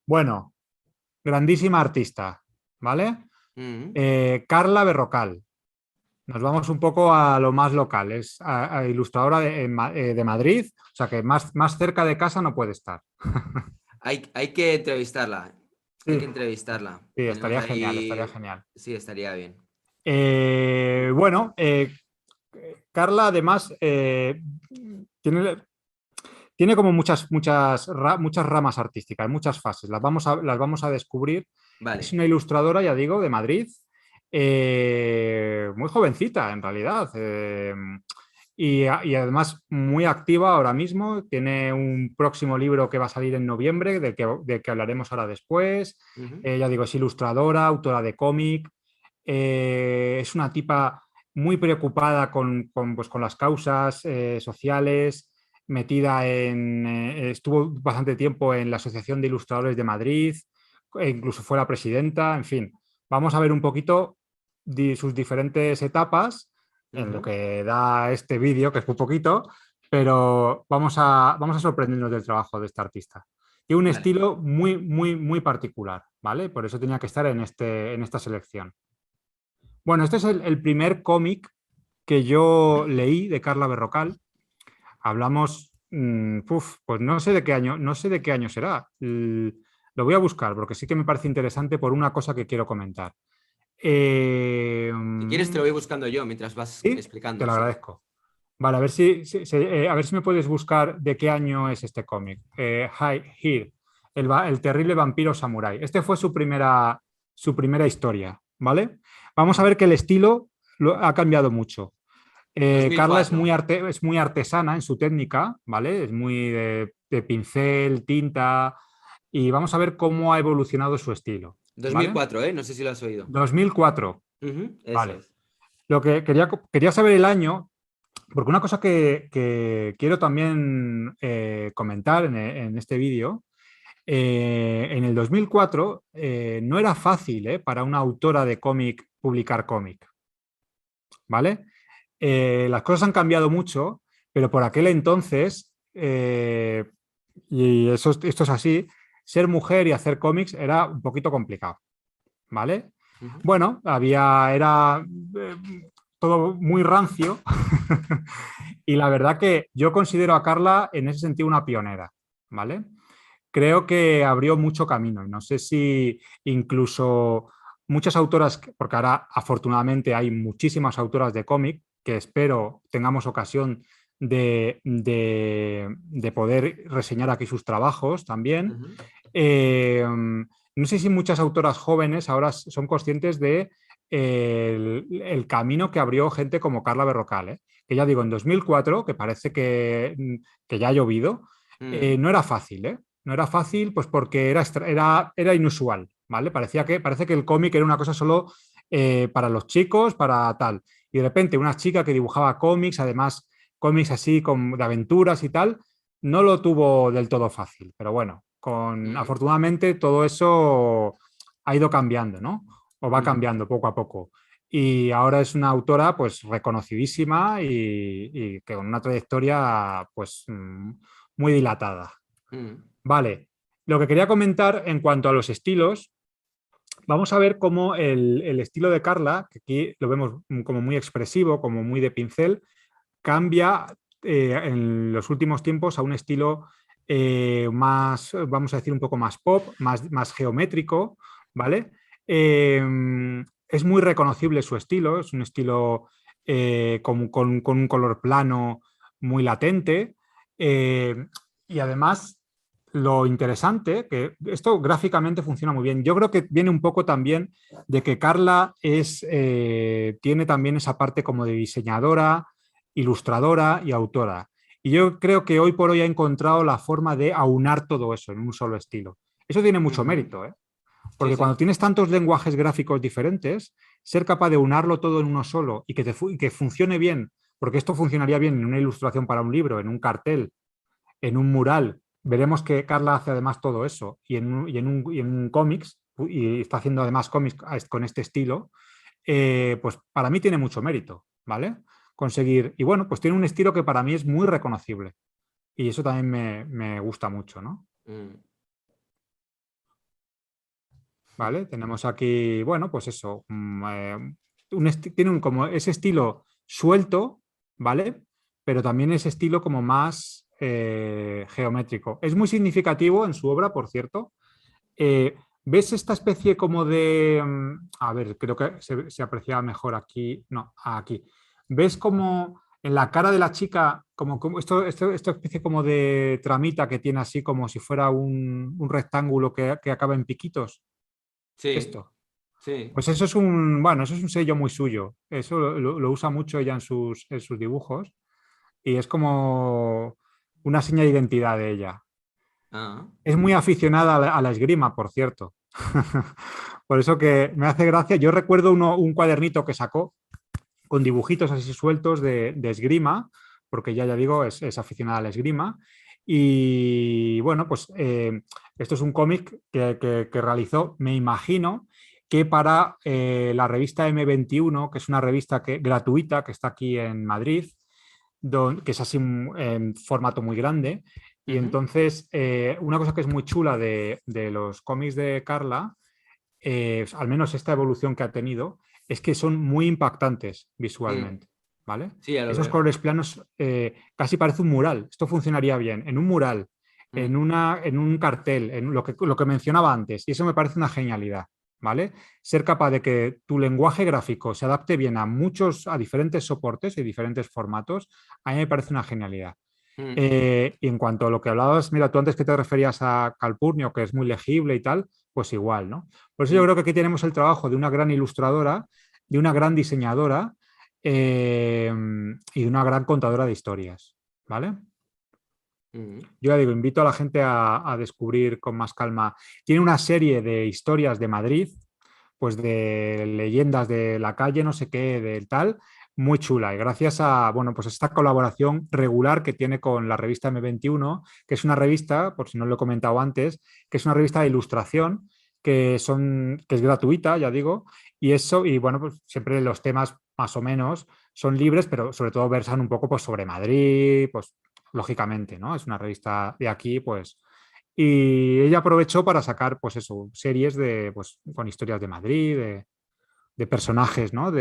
bueno, grandísima artista, ¿vale? Mm, Carla Berrocal. Nos vamos un poco a lo más local. Es ilustradora de Madrid, o sea que más cerca de casa no puede estar. hay que entrevistarla. Hay Sí, que entrevistarla. sí, Tenemos estaría genial, estaría ahí. genial. Sí, estaría bien. Bueno, Carla además tiene, tiene como muchas ramas artísticas, muchas fases. Las vamos a descubrir. Es Vale. una ilustradora, ya digo, de Madrid, muy jovencita en realidad. Y además muy activa ahora mismo. Tiene un próximo libro que va a salir en noviembre, del que hablaremos ahora después. Ujú, Ya digo, es ilustradora, autora de cómic. Es una tipa muy preocupada pues, con las causas sociales, estuvo bastante tiempo en la Asociación de Ilustradores de Madrid, e incluso fue la presidenta, en fin. Vamos a ver un poquito sus diferentes etapas en lo ujú. que da este vídeo, que es muy poquito, pero vamos a sorprendernos del trabajo de esta artista. Tiene un Vale. estilo muy particular, ¿vale? Por eso tenía que estar en esta selección. Bueno, este es el primer cómic que yo leí de Carla Berrocal. Hablamos, pues no sé de qué año será. Lo voy a buscar porque sí que me parece interesante por una cosa que quiero comentar. Eh, Si quieres, te lo voy buscando yo mientras vas sí, te explicando, lo sí. agradezco. Vale, a ver si me puedes buscar de qué año es este cómic. Hi, Here, el terrible vampiro samurái. Este fue su primera historia, ¿vale? Vamos a Ujú. ver que el estilo ha cambiado mucho. Carla 2004. es muy artesana en su técnica, ¿vale? Es muy de pincel, tinta, y vamos a ver cómo ha evolucionado su estilo, dos mil ¿vale? cuatro, ¿eh? No sé si lo has oído. 2004, Ujú, eso vale. es. Lo que quería saber el año, porque una cosa que quiero también comentar en este vídeo, en el 2004 no era fácil para una autora de cómic publicar cómic, ¿vale? Las cosas han cambiado mucho, pero por aquel entonces, y esto es así, ser mujer y hacer cómics era un poquito complicado, ¿vale? Ujú. Bueno, era todo muy rancio y la verdad que yo considero a Carla en ese sentido una pionera, ¿vale? Creo que abrió mucho camino y no sé si incluso muchas autoras, porque ahora afortunadamente hay muchísimas autoras de cómic que espero tengamos ocasión de poder reseñar aquí sus trabajos también. Ujú. No sé si muchas autoras jóvenes ahora son conscientes de el camino que abrió gente como Carla Berrocal, que ya digo, en 2004, que parece que ya ha llovido, Mm. no era fácil, ¿eh? No era fácil, pues porque era inusual, ¿vale? Parece que el cómic era una cosa solo para los chicos, para tal. Y de repente una chica que dibujaba cómics, además cómics así de aventuras y tal, no lo tuvo del todo fácil. Pero bueno, Mm, afortunadamente todo eso ha ido cambiando, ¿no? O va mm, cambiando poco a poco. Y ahora es una autora pues reconocidísima y que con una trayectoria pues muy dilatada. mm, Vale, lo que quería comentar en cuanto a los estilos, vamos a ver cómo el estilo de Carla, que aquí lo vemos como muy expresivo, como muy de pincel, cambia en los últimos tiempos a un estilo más, vamos a decir, un poco más pop, más geométrico, ¿vale? Eh, es muy reconocible su estilo, es un estilo con un color plano muy latente y además lo interesante, que esto gráficamente funciona muy bien. Yo creo que viene un poco también de que Carla tiene también esa parte como de diseñadora, ilustradora y autora. Y yo creo que hoy por hoy ha encontrado la forma de aunar todo eso en un solo estilo. Eso tiene mucho ujú. mérito, ¿eh? Sí, Porque cuando sí. tienes tantos lenguajes gráficos diferentes, ser capaz de unarlo todo en uno solo y que funcione bien, porque esto funcionaría bien en una ilustración para un libro, en un cartel, en un mural. Veremos que Carla hace además todo eso y en un cómics, y está haciendo además cómics con este estilo, pues para mí tiene mucho mérito, ¿vale? Conseguir, y bueno, pues tiene un estilo que para mí es muy reconocible y eso también me gusta mucho, ¿no? Mm, ¿Vale? Tenemos aquí, bueno, pues eso, tiene como ese estilo suelto, ¿vale? Pero también ese estilo como más geométrico. Es muy significativo en su obra, por cierto. ¿Ves esta especie como de... a ver, creo que se aprecia mejor aquí. No, aquí. ¿Ves como en la cara de la chica, como esta especie como de tramita que tiene así como si fuera un rectángulo que acaba en piquitos? sí, Esto. sí. Pues eso es un, bueno, eso es un sello muy suyo. Eso lo usa mucho ella en sus dibujos y es como una seña de identidad de ella. Ah, Es muy aficionada a la esgrima, por cierto. Por eso que me hace gracia. Yo recuerdo un cuadernito que sacó con dibujitos así sueltos de esgrima, porque ya digo, es aficionada a la esgrima. Y bueno, pues esto es un cómic que realizó, me imagino, que para la revista M21, que es una revista gratuita que está aquí en Madrid, que es así en formato muy grande. Y ujú, entonces, una cosa que es muy chula de los cómics de Carla, al menos esta evolución que ha tenido, es que son muy impactantes mm, visualmente, ¿vale? sí, ya lo Esos veo. colores planos casi parece un mural. Esto funcionaría bien en un mural, Mm, en un cartel, en lo que mencionaba antes. Y eso me parece una genialidad, ¿vale? Ser capaz de que tu lenguaje gráfico se adapte bien a diferentes soportes y diferentes formatos, a mí me parece una genialidad. mm, Y en cuanto a lo que hablabas, mira, tú antes que te referías a Calpurnio, que es muy legible y tal, pues igual, ¿no? Por eso yo mm, creo que aquí tenemos el trabajo de una gran ilustradora, de una gran diseñadora y de una gran contadora de historias, ¿vale? mm, Yo ya digo, invito a la gente a descubrir con más calma. Tiene una serie de historias de Madrid, pues de leyendas de la calle, no sé qué, del tal, muy chula. Y gracias a, bueno, pues esta colaboración regular que tiene con la revista M21, que es una revista, por si no lo he comentado antes, que es una revista de ilustración que es gratuita, ya digo, y eso, y bueno, pues siempre los temas más o menos son libres, pero sobre todo versan un poco pues, sobre Madrid, pues lógicamente, ¿no? Es una revista de aquí, pues. Y ella aprovechó para sacar, pues eso, series pues, con historias de Madrid, de personajes, ¿no?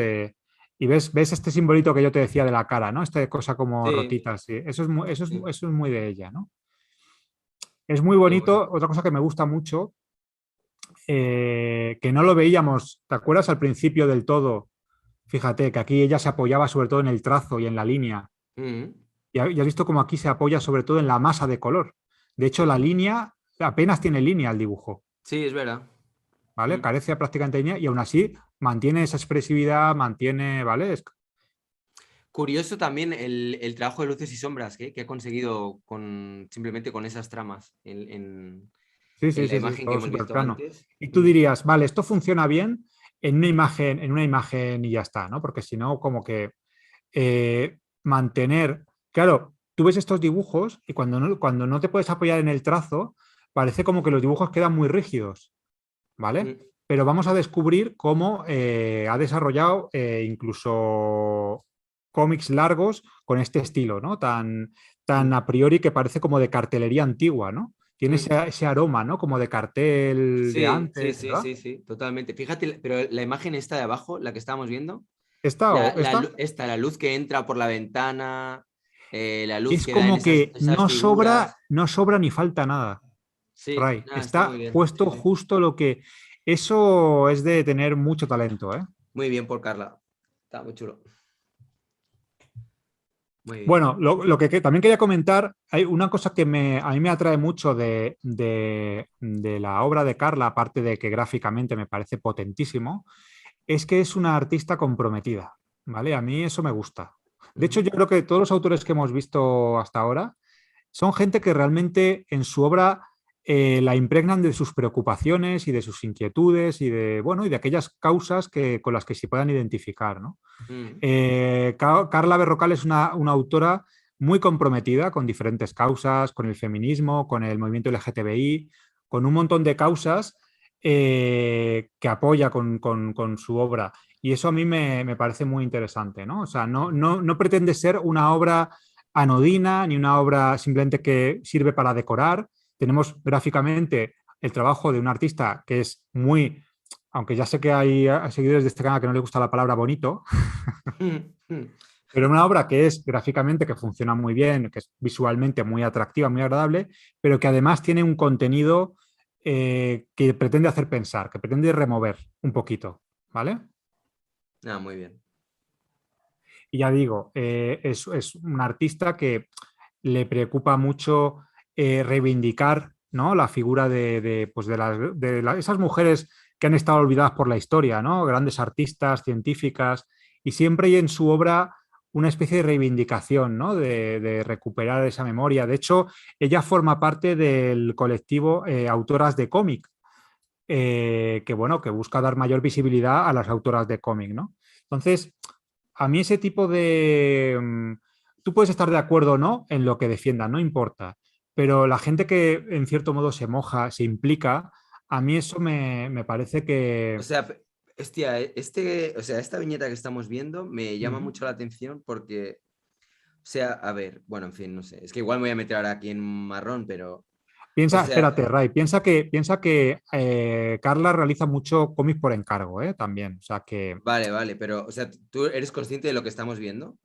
Y ves este simbolito que yo te decía de la cara, ¿no? Esta cosa como sí, rotita, sí. sí, Eso es muy de ella, ¿no? Es muy qué bueno. bonito. Otra cosa que me gusta mucho, que no lo veíamos, ¿te acuerdas al principio del todo? Fíjate que aquí ella se apoyaba sobre todo en el trazo y en la línea. Mm, Y has visto como aquí se apoya sobre todo en la masa de color. De hecho, la sí, línea apenas tiene línea el dibujo, sí, es verdad. ¿vale? Mm. Carece prácticamente de línea y aún así mantiene esa expresividad, mantiene, ¿vale? Curioso también el trabajo de luces y sombras que ha conseguido simplemente con esas tramas Sí, en sí, la sí, sí, imagen que todo hemos súper visto plano. antes. Y tú Mm, dirías, vale, esto funciona bien en una imagen y ya está, ¿no? Porque si no, como que mantener, claro, tú ves estos dibujos y cuando no te puedes apoyar en el trazo, parece como que los dibujos quedan muy rígidos, ¿vale? Mm, Pero vamos a descubrir cómo ha desarrollado incluso cómics largos con este estilo, ¿no? Tan mm, a priori que parece como de cartelería antigua, ¿no? Tiene mm. ese aroma, ¿no? Como de cartel de Sí, sí, antes, sí, ¿verdad? sí, sí, totalmente. Fíjate, pero la imagen esta de abajo, la que estábamos viendo, ¿Esta o esta? la luz que entra por la ventana, la luz Es que da en como que esas figuras. no sobra ni falta nada, Sí, Ray. nada, está muy Está bien. Sí, puesto sí. justo lo que... Eso es de tener mucho talento, ¿eh? Muy bien por Carla. Está muy chulo. Muy bien. Bueno, lo que también quería comentar, hay una cosa que a mí me atrae mucho de la obra de Carla, aparte de que gráficamente me parece potentísimo, es que es una artista comprometida, ¿vale? A mí eso me gusta. De hecho, Ujú. yo creo que todos los autores que hemos visto hasta ahora son gente que realmente en su obra la impregnan de sus preocupaciones y de sus inquietudes y de, bueno, y de aquellas causas con las que se puedan identificar, ¿no? Mm. Carla Berrocal es una autora muy comprometida con diferentes causas, con el feminismo, con el movimiento LGTBI, con un montón de causas que apoya con su obra. Y eso a mí me parece muy interesante, ¿no? O sea, no pretende ser una obra anodina ni una obra simplemente que sirve para decorar. Tenemos gráficamente el trabajo de un artista que es muy, aunque ya sé que hay seguidores de este canal que no le gusta la palabra bonito, pero una obra que es gráficamente, que funciona muy bien, que es visualmente muy atractiva, muy agradable, pero que además tiene un contenido que pretende hacer pensar, que pretende remover un poquito, ¿vale? Ah, muy bien. Y ya digo, es un artista que le preocupa mucho reivindicar, ¿no? La figura pues esas mujeres que han estado olvidadas por la historia, ¿no? Grandes artistas, científicas, y siempre hay en su obra una especie de reivindicación, ¿no? De recuperar esa memoria. De hecho, ella forma parte del colectivo Autoras de Cómic, que, bueno, que busca dar mayor visibilidad a las autoras de cómic, ¿no? Entonces, a mí ese tipo de... tú puedes estar de acuerdo o no en lo que defiendan, no importa, pero la gente que en cierto modo se moja, se implica, a mí eso me parece O que... sea, hostia, o sea, esta viñeta que estamos viendo me llama Ujú. mucho la atención porque, o sea, a ver, bueno, en fin, no sé, es que igual me voy a meter ahora aquí en un marrón, pero, o Piensa, sea, espérate, Ray, piensa que Carla realiza mucho cómic por encargo, también. O sea que, vale, vale, pero, o sea, ¿tú eres consciente de lo que estamos viendo?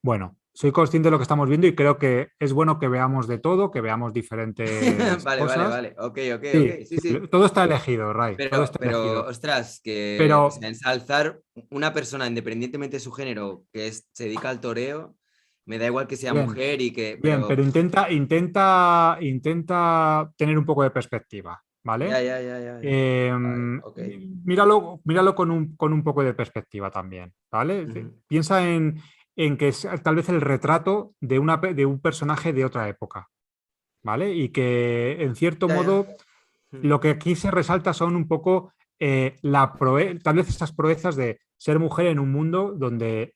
bueno, soy consciente de lo que estamos viendo y creo que es bueno que veamos de todo, que veamos diferentes Vale, vale, cosas. vale, ok, ok, ok, Sí, sí, sí, sí. todo está elegido, Ray, todo está Pero, elegido. ostras, que, o Pero, sea, ensalzar una persona independientemente de su género se dedica al toreo, me da igual que sea bien, mujer y que, bien, pero, pero intenta tener un poco de perspectiva, ya, ¿vale? ya, ya, ya, ya. Vale, ok. Míralo con un poco de perspectiva también, ¿vale? Ujú. Piensa en que es tal vez el retrato de un personaje de otra época, ¿vale? Y que en cierto Ya, ya. modo Mm. lo que aquí se resalta son un poco tal vez esas proezas de ser mujer en un mundo donde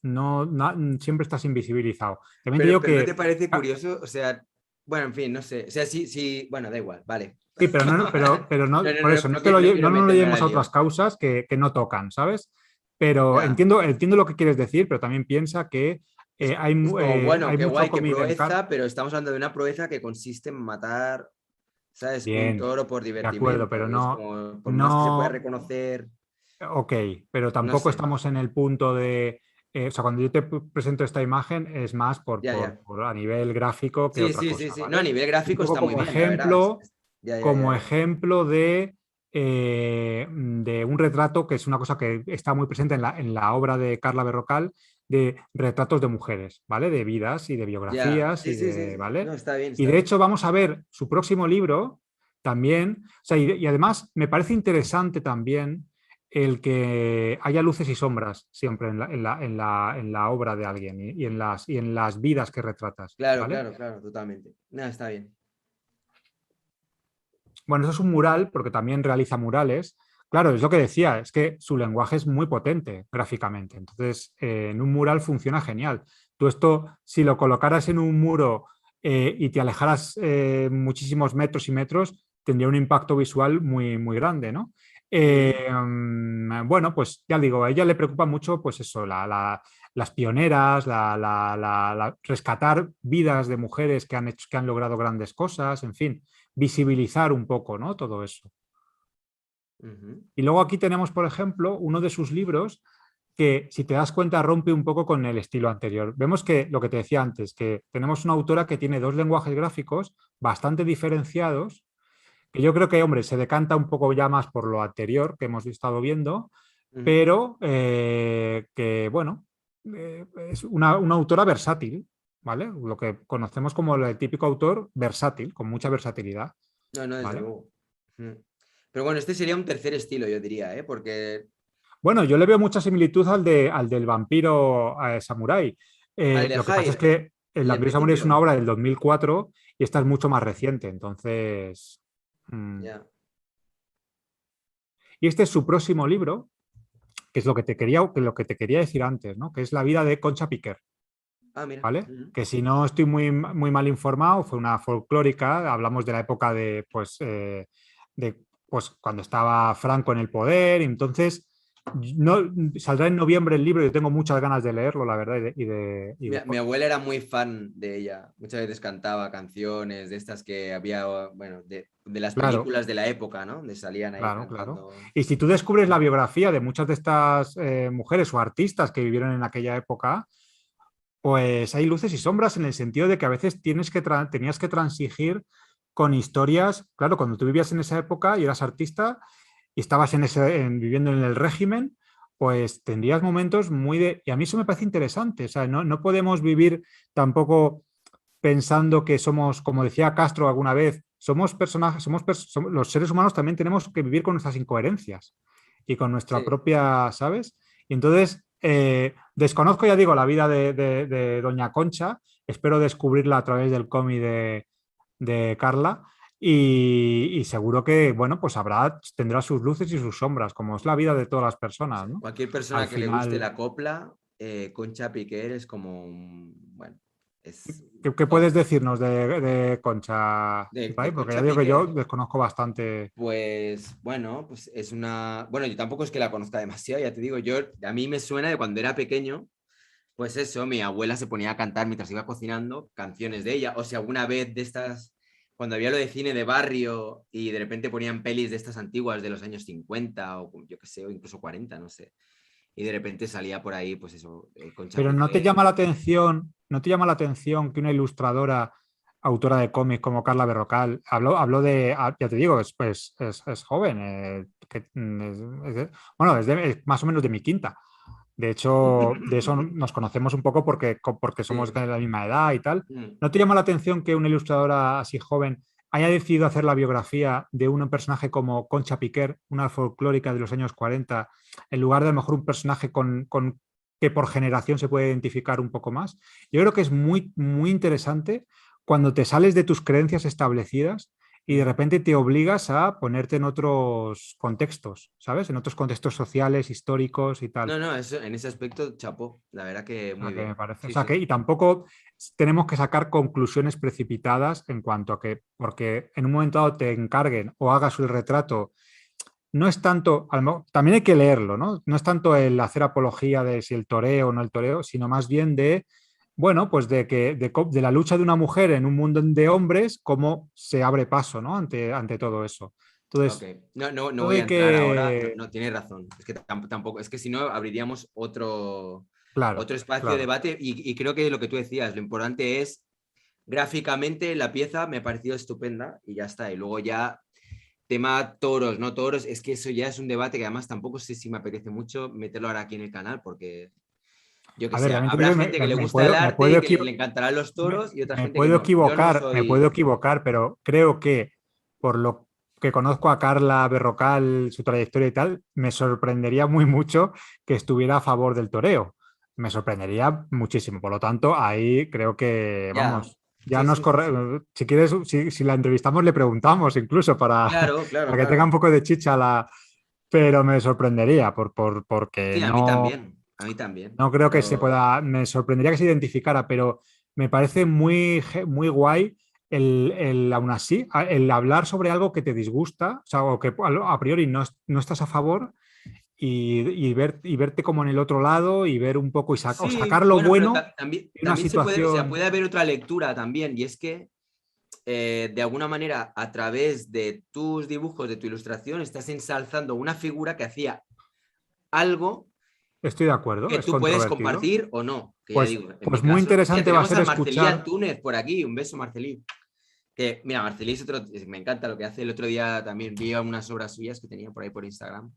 siempre estás invisibilizado. También te digo Pero ¿no que te parece curioso? O sea, bueno, en fin, no sé. O sea, sí, sí, bueno, da igual, vale. sí, pero No, no, no, por no, eso, no quiero no lo meterme llevemos al a otras lío. causas que no tocan, ¿sabes? Pero Ya. entiendo lo que quieres decir, pero también piensa que Es como, bueno, hay qué mucho guay, qué cómic en car. proeza, pero estamos hablando de una proeza que consiste en matar, ¿sabes? Un Bien, toro por de acuerdo, pero divertimento. Y es como, por más que se pueda no, reconocer, ok, pero no tampoco sé. estamos en el punto de, o sea, cuando yo te presento esta imagen es más Ya, ya. por a nivel gráfico que Sí, otra sí, sí, cosa, sí. No, a ¿vale? nivel Un gráfico poco está muy bien, la verdad. Ya, ya, como ya, ya. ejemplo de un retrato que es una cosa que está muy presente en la obra de Carla Berrocal, de retratos de mujeres, ¿vale? De vidas y de Ya. biografías Sí, y sí, sí, de, sí. No, ¿vale? está bien, Y está de bien. hecho vamos a ver su próximo libro también, o sea, y además me parece interesante también el que haya luces y sombras siempre en la obra de alguien y en las vidas que retratas, Claro, ¿vale? claro, claro, totalmente. No, está bien. Bueno, eso es un mural, porque también realiza murales, Claro, es lo que decía, es que su lenguaje es muy potente gráficamente. Entonces, en un mural funciona genial. Tú esto, si lo colocaras en un muro y te alejaras muchísimos metros y metros, tendría un impacto visual muy, muy grande, ¿no? Mm, Bueno, pues ya digo, a ella le preocupa mucho, pues eso, las pioneras, rescatar vidas de mujeres que han hecho, que han logrado grandes cosas, en fin, visibilizar un poco, ¿no? Todo eso. ujú. Y luego aquí tenemos, por ejemplo, uno de sus libros que, si te das cuenta, rompe un poco con el estilo anterior. Vemos que lo que te decía antes, que tenemos una autora que tiene dos lenguajes gráficos bastante diferenciados, que yo creo que, hombre, se decanta un poco ya más por lo anterior que hemos estado viendo, Ujú. pero que, bueno, es una autora versátil, ¿vale? Lo que conocemos como el típico autor versátil, con mucha versatilidad, No, no, desde ¿vale? luego. Mm. Pero bueno, este sería un tercer estilo, yo diría, ¿eh? Porque Bueno, yo le veo mucha similitud al del vampiro samurái. al de Lo que pasa es Hyde, que el el del vampiro samurái es una principio, obra del 2004 y esta es mucho más reciente. Entonces, ya. y este es su próximo libro, que es lo que te quería decir antes, ¿no? Que es La vida de Concha Piquer, Ah, mira. ¿vale? Ujú. Que si no estoy muy, muy mal informado, fue una folclórica. Hablamos de la época de, pues, cuando estaba Franco en el poder. Y entonces, no, saldrá en noviembre el libro. Yo tengo muchas ganas de leerlo, la verdad, Mi abuela era muy fan de ella. Muchas veces cantaba canciones de estas que había, bueno, de las Claro, películas de la época, ¿no? Donde salían ahí claro, claro. cantando. Y si tú descubres la biografía de muchas de estas mujeres o artistas que vivieron en aquella época, pues hay luces y sombras en el sentido de que a veces tenías que transigir con historias. Claro, cuando tú vivías en esa época y eras artista y estabas viviendo en el régimen, pues tendrías momentos muy de... Y a mí eso me parece interesante. O sea, no podemos vivir tampoco pensando que somos, como decía Castro alguna vez, somos personajes, los seres humanos también tenemos que vivir con nuestras incoherencias y con nuestra Sí. propia, ¿sabes? Y entonces, desconozco, ya digo, la vida de Doña Concha, espero descubrirla a través del cómic de Carla y seguro que, bueno, pues tendrá sus luces y sus sombras, como es la vida de todas las personas, ¿no? Cualquier Al persona que le guste final, la copla, Concha Piquer es como, bueno, es ¿qué top. puedes decirnos de Concha, De Ray? Porque ya Concha digo que yo Piquer, desconozco bastante. pues bueno, pues es una... Bueno, yo tampoco es que la conozca demasiado, ya te digo, a mí me suena de cuando era pequeño, pues eso, mi abuela se ponía a cantar mientras iba cocinando canciones de ella, o si alguna vez de estas, cuando había lo de cine de barrio y de repente ponían pelis de estas antiguas de los años 50 o yo qué sé, o incluso 40 no sé, y de repente salía por ahí, pues eso, Concha Pero ¿no te Piquer. llama la atención, no te llama la atención que una ilustradora, autora de cómics como Carla Berrocal, habló ya te digo, es joven, bueno, es más o menos de mi quinta. De hecho, de eso nos conocemos un poco porque somos Sí. de la misma edad y tal. Mm. ¿No te llama la atención que una ilustradora así joven haya decidido hacer la biografía de un personaje como Concha Piquer, una folclórica de los años 40, en lugar de a lo mejor un personaje que por generación se puede identificar un poco más? Yo creo que es muy, muy interesante cuando te sales de tus creencias establecidas y de Ujú. repente te obligas a ponerte en otros contextos, ¿sabes? En otros contextos sociales, históricos y tal. No, no, eso, en ese aspecto, chapó, la verdad que O sea, muy que me bien. parece. O Sí, sea, que sí. y tampoco tenemos que sacar conclusiones precipitadas en cuanto a que, porque en un momento dado te encarguen o hagas el retrato, no es tanto, también hay que leerlo, ¿no? No es tanto el hacer apología de si el toreo o no el toreo, sino más bien de, bueno, pues de la lucha de una mujer en un mundo de hombres, cómo se abre paso, ¿no? Ante todo eso. Ok, Entonces, no, no, no todo voy a hay entrar ahora, no, que. no tienes razón, es que tampoco, es que si no abriríamos Claro, otro espacio de claro. debate y creo que lo que tú decías, lo importante es gráficamente la pieza me ha parecido estupenda y ya está, y luego ya tema toros, no toros, es que eso ya es un debate que además tampoco sé si me apetece mucho meterlo ahora aquí en el canal porque yo que A ver, sé, también te habrá digo, gente que le gusta el arte y que le encantarán los toros y otra gente que no, yo no me puedo soy... equivocar, pero creo que por lo que conozco a Carla Berrocal, su trayectoria y tal, me sorprendería muy mucho que estuviera a favor del toreo. Me sorprendería muchísimo. Por lo tanto, ahí creo que, Ya, vamos, ya sí, nos sí, sí, corre. sí. Si quieres, si la entrevistamos, le preguntamos incluso para, Claro, claro, para que tenga un claro. poco de chicha pero me sorprendería porque Sí, a mí no, también, a mí también. no creo que se Pero pueda, me sorprendería que se identificara, pero me parece muy guay aún así, el hablar sobre algo que te disgusta, o sea, o que a priori no estás a favor y verte como en el otro lado y ver un poco o sí, sacar lo bueno, pero bueno también, de una también se puede, o sea, situación. puede haber otra lectura también, y es que de alguna manera, a través de tus dibujos, de tu ilustración, estás ensalzando una figura que hacía algo Estoy de acuerdo, que es tú puedes controvertido. compartir o no. Que ya Pues, digo, en mi pues muy caso, hostia, interesante va a tenemos ser a Marcelí escuchar. Antúnez por aquí. Un beso, Marcelí. Que, mira, Marcelí es otro, me encanta lo que hace. El otro día también vi unas obras suyas que tenía por ahí por Instagram.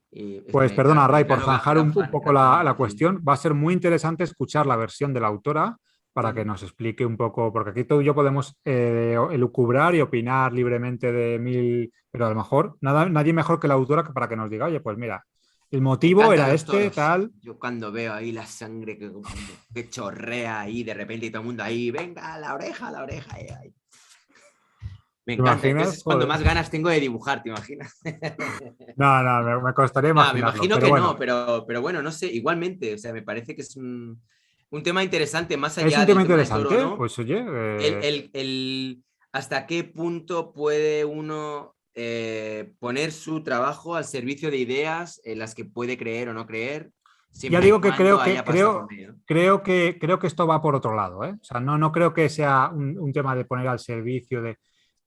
Y es que Pues perdona, Ray, por claro, zanjar un poco gran fan de la Marcelí. cuestión, va a ser muy interesante escuchar la versión de la autora para que Mm. nos explique un poco, porque aquí tú y yo podemos elucubrar y opinar libremente de mil, pero a lo mejor nadie mejor que la autora para que nos diga, oye, pues mira, el Me motivo encantan era los este, toros. tal. Yo cuando veo ahí la sangre que chorrea ahí de repente y todo el mundo ahí, venga, la oreja, la oreja. Ahí. Me ¿Te encanta. imaginas? Entonces es cuando Joder. más ganas tengo de dibujar, ¿te imaginas? No, no, me costaría Nada, me imaginarlo, imagino pero que no, bueno, pero bueno, no sé, igualmente, o sea, me parece que es un tema interesante, más es allá un del tema tema de toro, interesante, ¿no? pues oye, Hasta qué punto puede uno poner su trabajo al servicio de ideas en las que puede creer o no creer, ya siempre y digo que cuando haya pasta por medio. creo que esto va por otro lado, ¿eh? O sea, no creo que sea un tema de poner al servicio de.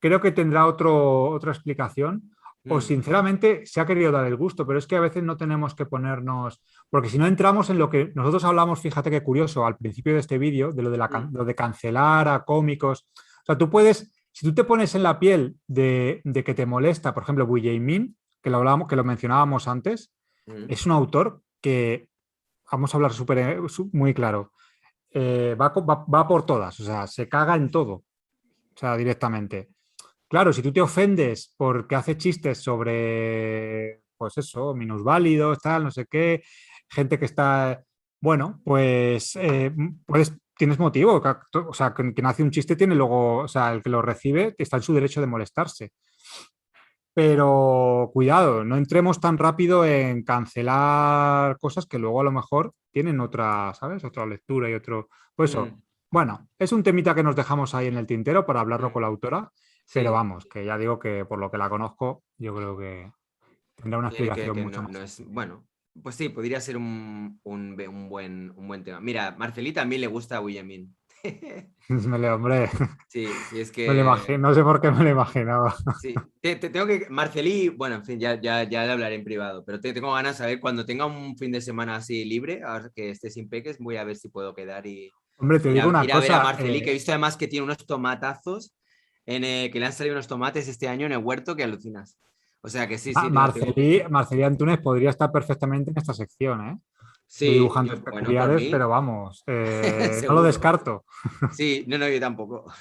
Creo que tendrá otra explicación. O Mm, sinceramente se ha querido dar el gusto, pero es que a veces no tenemos que ponernos. Porque si no entramos en lo que nosotros hablamos, fíjate qué curioso, al principio de este vídeo, de mm, lo de cancelar a cómicos. O sea, tú puedes, si tú te pones en la piel de que te molesta, por ejemplo, Wu Min, que lo mencionábamos antes, mm. es un autor que vamos a hablar muy claro, va por todas, o sea, se caga en todo, o sea, directamente. Claro, si tú te ofendes porque hace chistes sobre, pues eso, minusválidos, tal, no sé qué, gente que está, bueno, pues tienes motivo, o sea, quien hace un chiste tiene luego, o sea, el que lo recibe está en su derecho de molestarse. Pero cuidado, no entremos tan rápido en cancelar cosas que luego a lo mejor tienen otra, ¿sabes? Otra lectura y otro. Pues eso, Mm, bueno, es un temita que nos dejamos ahí en el tintero para hablarlo con mm. la autora, pero Sí, vamos, que ya digo que por lo que la conozco, yo creo que tendrá una tiene explicación que mucho no, más no es, sencilla. bueno, pues sí, podría ser un buen tema. Mira, Marcelí también le gusta a William. Hombre, Sí, sí, es me lo imagino, que no sé por qué me lo imaginaba. sí. Tengo que. Marcelí, bueno, en fin, ya le hablaré en privado, pero tengo ganas de saber cuando tenga un fin de semana así libre, ahora que esté sin peques, voy a ver si puedo quedar y Hombre, te digo una ir a ver a cosa, Marcelí, que he visto además que tiene unos tomatazos, que le han salido unos tomates este año en el huerto que alucinas. O sea que sí, sí, Marcelí Antúnez podría estar perfectamente en esta sección, ¿eh? De Sí, yo, dibujantes bueno, por peculiares, pero mí, vamos, no lo seguro. descarto. Sí, no, no, yo tampoco. O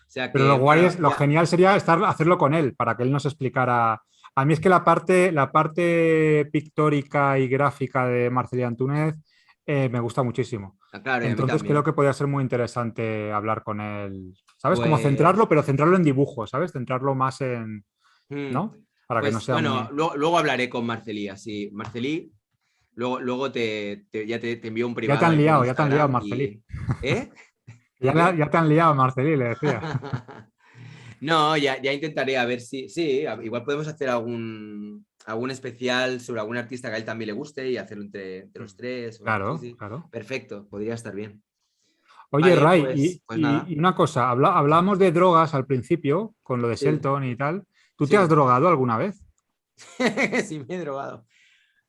sea Pero lo que, guay bueno, es, lo ya. genial sería hacerlo con él, para que él nos explicara. A mí es que la parte pictórica y gráfica de Marcelí Antúnez me gusta muchísimo. Claro, y a mí Entonces creo también. que podría ser muy interesante hablar con él, ¿sabes? Como Pues. centrarlo, pero centrarlo en dibujo, ¿sabes? Centrarlo más en, mm, ¿no? Para que no Pues sea bueno, muy. luego hablaré con Marcelí, así. Marcelí, luego te envío un Ya te privado han ahí por liado, ya te han liado, Instagram Marcelí. y. ¿Eh? Ya, ¿El qué? ya te han liado, Marcelí, le decía. No, ya intentaré a ver si. Sí, igual podemos hacer algún especial sobre algún artista que a él también le guste y hacerlo entre los tres. Sí, Claro, sí. claro. Perfecto, podría estar bien. Oye, Vale, Ray, pues nada. y una cosa, hablábamos de drogas al principio, con lo de Sí, Selton y tal. ¿Tú te has sí. drogado alguna vez? Sí, me he drogado.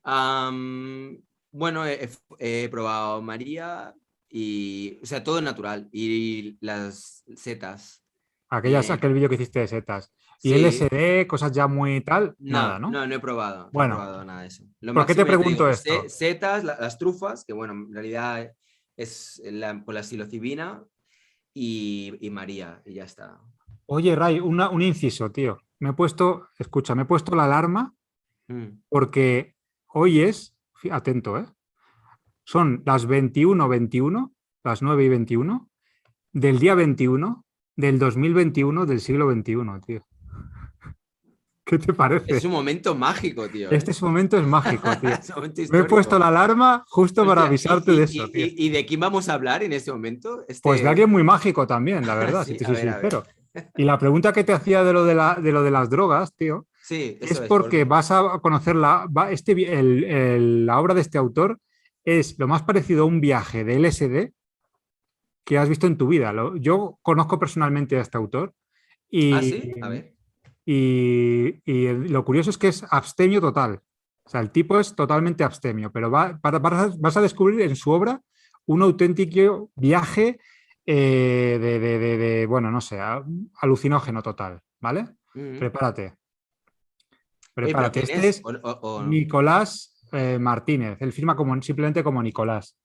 Am, bueno, he probado María y, o sea, todo natural. Y las setas. Aquel vídeo que hiciste de setas. ¿Y Sí, LSD, cosas ya muy tal? Nada, no, ¿no? no, no he probado, no he Bueno, probado nada de eso. Lo ¿por qué te máximo, ya te pregunto digo, esto? setas, las trufas, que bueno, en realidad es con la psilocibina y María, y ya está. Oye, Ray, un inciso, tío. Escucha, me he puesto la alarma Mm. porque hoy es, atento, ¿eh? Son las 21:21, las 9:21 del día 21 del 2021 del siglo XXI, tío. ¿Qué te Es parece? un momento mágico, tío, ¿eh? Este momento es mágico, tío. Es un momento Me he puesto histórico. la alarma justo para Hostia, avisarte de eso, tío. y de quién vamos a hablar en este momento? Pues de alguien muy mágico también, la verdad, si Sí, te soy a ver. sincero. Y la pregunta que te hacía de lo de las drogas, tío, Sí, es eso es, porque vas a conocer la obra de este autor es lo más parecido a un viaje de LSD que has visto en tu vida. Yo conozco personalmente a este autor Ah, y, sí, a ver. y lo curioso es que es abstemio total. O sea, el tipo es totalmente abstemio, pero vas a descubrir en su obra un auténtico viaje bueno, no sé, alucinógeno total, ¿vale? Mm. Prepárate, Oye, pero prepárate. ¿quién Este es? es Nicolás Martínez, él firma simplemente como Nicolás.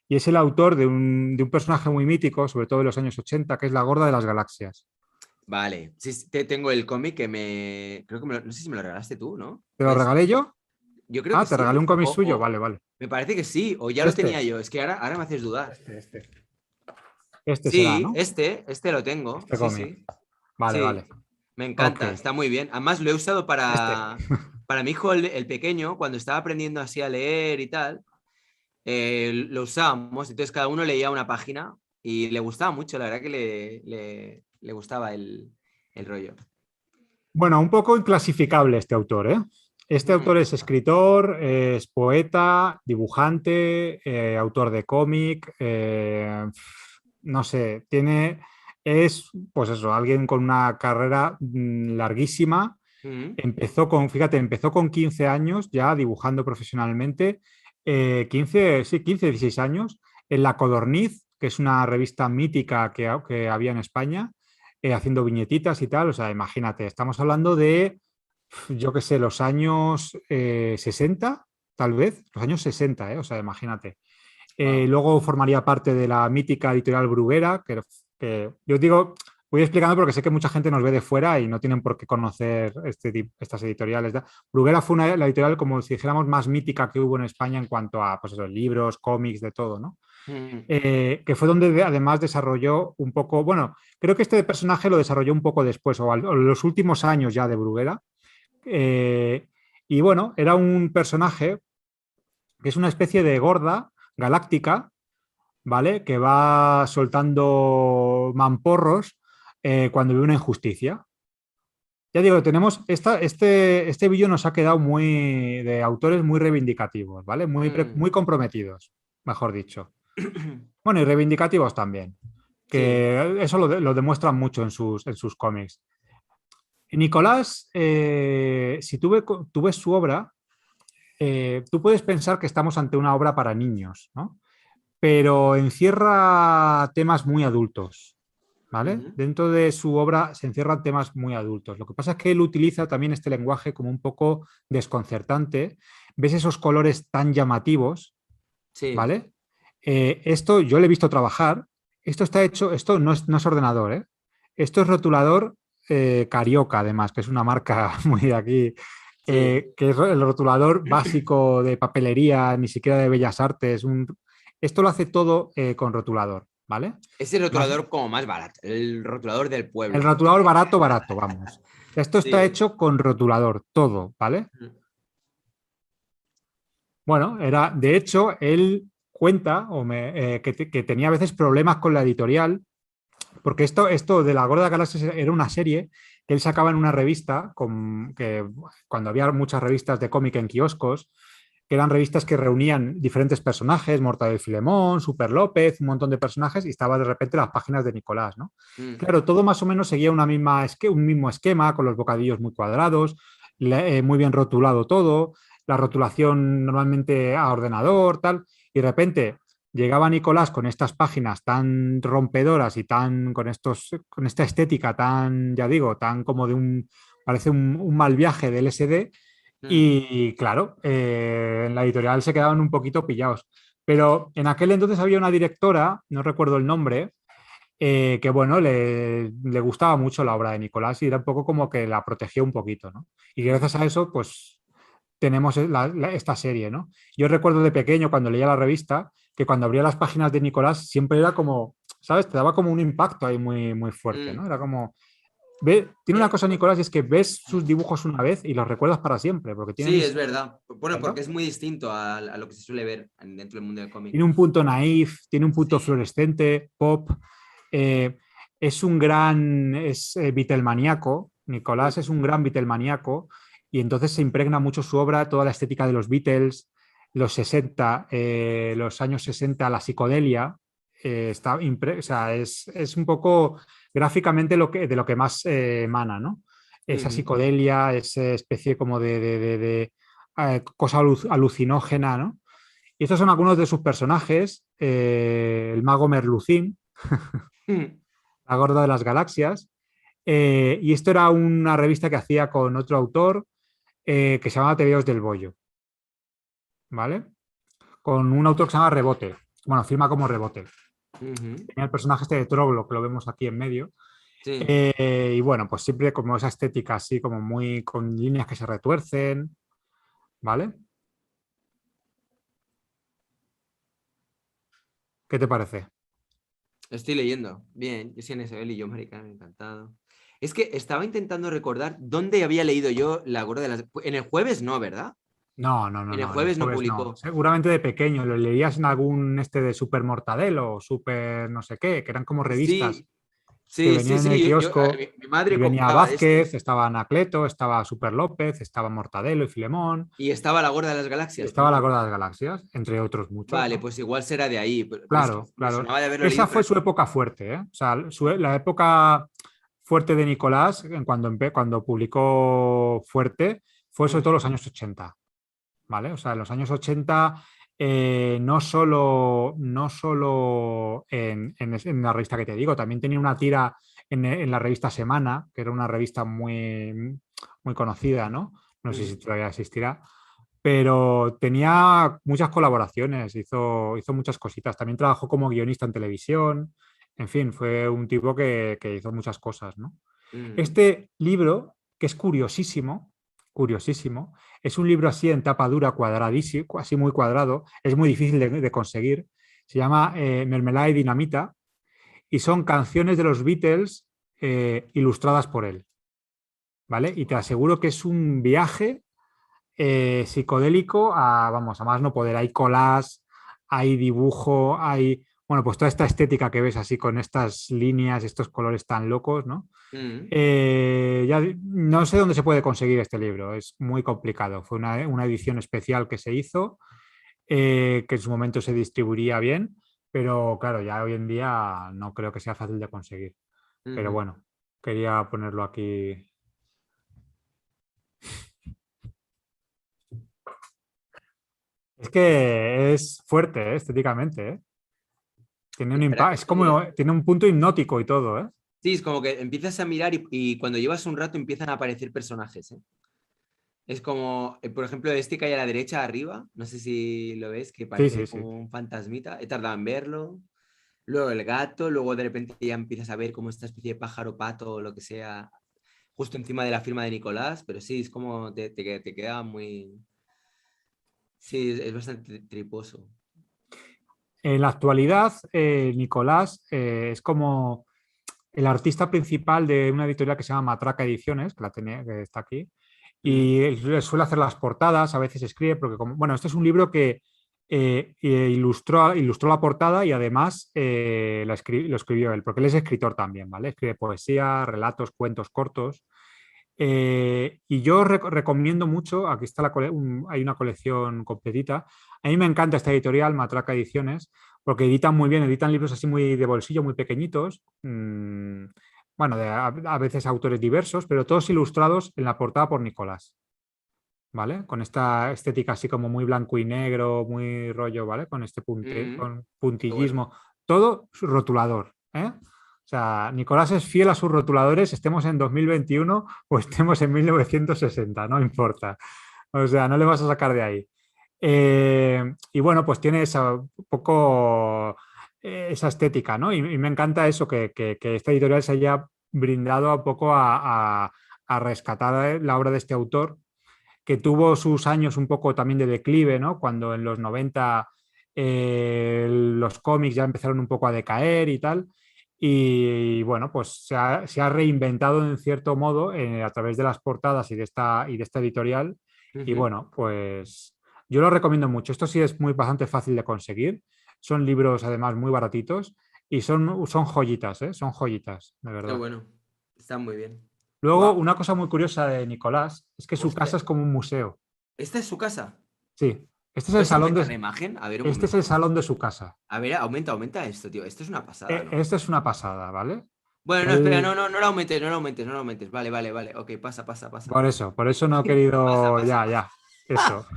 Y es el autor de un personaje muy mítico, sobre todo de los años 80, que es la Gorda de las Galaxias. Vale, sí, sí, tengo el cómic que me... Creo que no sé si me lo regalaste tú, ¿no? ¿Te lo Pues regalé yo? yo creo que Ah, te regalé un sí. cómic suyo, vale, vale. Me parece que sí, o ya lo Este, tenía yo. Es que ahora me haces dudar. este. Este será, Sí, ¿no? este lo tengo. Este Sí, cómic. sí. Vale, Sí, vale. me Ok. encanta, está muy bien. Además, lo he usado Este. para mi hijo, el pequeño, cuando estaba aprendiendo así a leer y tal, lo usábamos. Entonces, cada uno leía una página y le gustaba mucho, la verdad que le gustaba el rollo. Bueno, un poco inclasificable este autor, ¿eh? Este Mm, autor es escritor, es poeta, dibujante, autor de cómic, no sé, pues eso, alguien con una carrera larguísima. mm, Fíjate, empezó con 15 años ya dibujando profesionalmente, 15, sí, 15, 16 años, en La Codorniz, que es una revista mítica que había en España, haciendo viñetitas y tal. O sea, imagínate, estamos hablando de, yo qué sé, los años 60, tal vez, los años 60, o sea, imagínate. wow. Luego formaría parte de la mítica editorial Bruguera, que yo digo, voy explicando porque sé que mucha gente nos ve de fuera y no tienen por qué conocer estas editoriales. Bruguera fue la editorial, como si dijéramos, más mítica que hubo en España en cuanto a pues eso, libros, cómics, de todo, ¿no? Mm, Que fue donde además desarrolló un poco, bueno, creo que este personaje lo desarrolló un poco después, o en los últimos años ya de Bruguera. Eh, y bueno, era un personaje que es una especie de gorda galáctica, ¿vale? Que va soltando mamporros cuando ve una injusticia. Ya digo, tenemos este vídeo nos ha quedado muy de autores muy reivindicativos, ¿vale? mm. Muy comprometidos, mejor dicho. Bueno, y reivindicativos también, Sí. que eso lo demuestran mucho en sus cómics. Y Nicolás, si tú ves su obra, tú puedes pensar que estamos ante una obra para niños, ¿no? Pero encierra temas muy adultos, ¿vale? Ujú. Dentro de su obra se encierran temas muy adultos. Lo que pasa es que él utiliza también este lenguaje como un poco desconcertante. ¿Ves esos colores tan llamativos? Sí. ¿Vale? Esto yo le he visto trabajar. Esto está hecho, esto no es ordenador, ¿eh? Esto es rotulador Carioca, además, que es una marca muy de aquí, Sí. que es el rotulador básico de papelería, ni siquiera de Bellas Artes. Esto lo hace todo con rotulador, ¿vale? Es el Más, rotulador como más barato, el rotulador del el pueblo. rotulador barato, barato, vamos. Esto está Sí. hecho con rotulador, todo, ¿vale? Bueno, de hecho, él cuenta que tenía a veces problemas con la editorial, porque esto de la Gorda Galaxia era una serie que él sacaba en una revista, cuando había muchas revistas de cómic en kioscos, que eran revistas que reunían diferentes personajes, Mortadelo y Filemón, Super López, un montón de personajes, y estaba de repente las páginas de Nicolás, ¿no? Mm, Claro, todo más o menos seguía un mismo esquema, con los bocadillos muy cuadrados, muy bien rotulado todo, la rotulación normalmente a ordenador, tal, y de repente llegaba Nicolás con estas páginas tan rompedoras y con esta estética tan, ya digo, tan como parece un mal viaje del SD, mm. y claro, en la editorial se quedaban un poquito pillados. Pero en aquel entonces había una directora, no recuerdo el nombre, que bueno, le gustaba mucho la obra de Nicolás y era un poco como que la protegía un poquito, ¿no? Y gracias a eso, pues tenemos esta serie, ¿no? Yo recuerdo de pequeño, cuando leía la revista, que cuando abría las páginas de Nicolás siempre era como, ¿sabes? Te daba como un impacto ahí muy, muy fuerte, ¿no? Mm. Era como... Tiene una cosa, Nicolás, y es que ves sus dibujos una vez y los recuerdas para siempre, porque Sí, tienen, es verdad. Bueno, porque ¿verdad? es muy distinto a lo que se suele ver dentro del mundo del cómic. Tiene un punto naif, tiene un punto Sí. fluorescente, pop. eh, es un gran, Beatlemaníaco. Nicolás es un gran Beatlemaníaco y entonces se impregna mucho su obra, toda la estética de los Beatles, los 60, los años 60, la psicodelia. O sea, es un poco gráficamente de lo que más emana, ¿no? Esa Ujú. psicodelia, esa especie como de cosa alucinógena, ¿no? Y estos son algunos de sus personajes. El mago Merlucín, la gorda de las galaxias. Y esto era una revista que hacía con otro autor que se llamaba Tebeos del Bollo, ¿vale? Con un autor que se llama Rebote. Bueno, firma como Rebote. Ujú. Tenía el personaje este de Troglo, que lo vemos aquí en medio. Sí. Y bueno, pues siempre como esa estética así, como muy con líneas que se retuercen, ¿vale? ¿Qué te parece? Estoy leyendo. Bien, yo soy Isabel y yo, marica, encantado. Es que estaba intentando recordar dónde había leído yo La Gorda de las... En el jueves no, ¿verdad? No, no, no, En el no, en el jueves no jueves no. publicó. Seguramente de pequeño, lo leías en algún de Super Mortadelo, Super no sé qué, que eran como revistas Sí, que sí, sí, venían en el sí. kiosco Mi y madre venía compraba de Vázquez, estos. estaba Anacleto, estaba Super López, estaba Mortadelo y Filemón, Y estaba La Gorda de las y Galaxias estaba La también. Gorda de las Galaxias, entre otros muchos, Vale, ¿no? pues igual será de ahí. Pero es que Claro, me claro. sonaba de haberlo Esa leído, fue pero... su época fuerte, ¿eh? O sea, la época fuerte de Nicolás, cuando publicó Fuerte, fue sobre todo Ujú, los años 80. ¿Vale? O sea, en los años 80, no solo en la revista que te digo, también tenía una tira en la revista Semana, que era una revista muy conocida, ¿no? No sé si ujú, todavía existirá, pero tenía muchas colaboraciones, hizo muchas cositas. También trabajó como guionista en televisión, en fin, fue un tipo que hizo muchas cosas, ¿no? ujú, Este libro, que es curiosísimo, curiosísimo, es un libro así en tapa dura, cuadradísimo, así muy cuadrado, es muy difícil de conseguir. Se llama Mermelada y Dinamita y son canciones de los Beatles ilustradas por él, ¿vale? Y te aseguro que es un viaje psicodélico vamos, a más no poder. Hay collage, hay dibujo, hay, bueno, pues toda esta estética que ves así con estas líneas, estos colores tan locos, ¿no? ujú, Ya no sé dónde se puede conseguir este libro, es muy complicado. Fue una edición especial que se hizo, que en su momento se distribuiría bien, pero claro, ya hoy en día no creo que sea fácil de conseguir. Pero ujú. bueno, quería ponerlo aquí. Es que es fuerte, estéticamente, ¿eh? Tiene un La verdad impacto, que es sí, ¿eh? como, tiene un punto hipnótico y todo, ¿eh? Sí, es como que empiezas a mirar y cuando llevas un rato empiezan a aparecer personajes, ¿eh? Es como, por ejemplo, este que hay a la derecha arriba, no sé si lo ves, que Sí, parece ahí sí, sí. como un fantasmita. He tardado en verlo. Luego el gato, luego de repente ya empiezas a ver como esta especie de pájaro pato o lo que sea, justo encima de la firma de Nicolás, pero sí, es como te queda muy... Sí, es bastante triposo. En la actualidad, Nicolás es como el artista principal de una editorial que se llama Matraca Ediciones, que está aquí, Mm, y él suele hacer las portadas, a veces escribe, porque como, bueno, este es un libro que ilustró la portada y además lo escribió él, porque él es escritor también, ¿vale? Escribe poesía, relatos, cuentos cortos. Y yo recomiendo mucho, aquí está hay una colección completita. A mí me encanta esta editorial, Matraca Ediciones, porque editan muy bien, editan libros así muy de bolsillo, muy pequeñitos. Bueno, a veces autores diversos, pero todos ilustrados en la portada por Nicolás, ¿vale? Con esta estética así como muy blanco y negro, muy rollo, ¿vale? Con este mm, con qué bueno. puntillismo, todo rotulador, ¿eh? O sea, Nicolás es fiel a sus rotuladores, estemos en 2021 o estemos en 1960, no importa. O sea, no le vas a sacar de ahí. Y bueno, pues tiene esa poco esa estética, ¿no? Y me encanta eso, que esta editorial se haya brindado un poco a rescatar la obra de este autor que tuvo sus años un poco también de declive, ¿no? Cuando en los 90 los cómics ya empezaron un poco a decaer y tal. Y bueno, pues se ha reinventado en cierto modo a través de las portadas y de esta editorial. Y Ujú. bueno, pues yo lo recomiendo mucho. Esto sí es muy bastante fácil de conseguir. Son libros además muy baratitos y son joyitas, ¿eh? Son joyitas, de Qué verdad. bueno. Está muy bien. Luego, Buah, una cosa muy curiosa de Nicolás es que su hostia, casa es como un museo. ¿esta es su casa? Sí, este es el ¿Puedes salón aumentar la de, imagen? A ver, un este es el momento. salón de su casa. A ver, aumenta esto, tío. Esto es una pasada, ¿no? Esta es una pasada, ¿vale? Bueno, no, espera, Él, no la aumentes, no la aumentes, no la aumentes. Vale, vale, vale. Ok, pasa, pasa, pasa. por eso no he Pasa, querido, pasa, ya, pasa. ya, eso.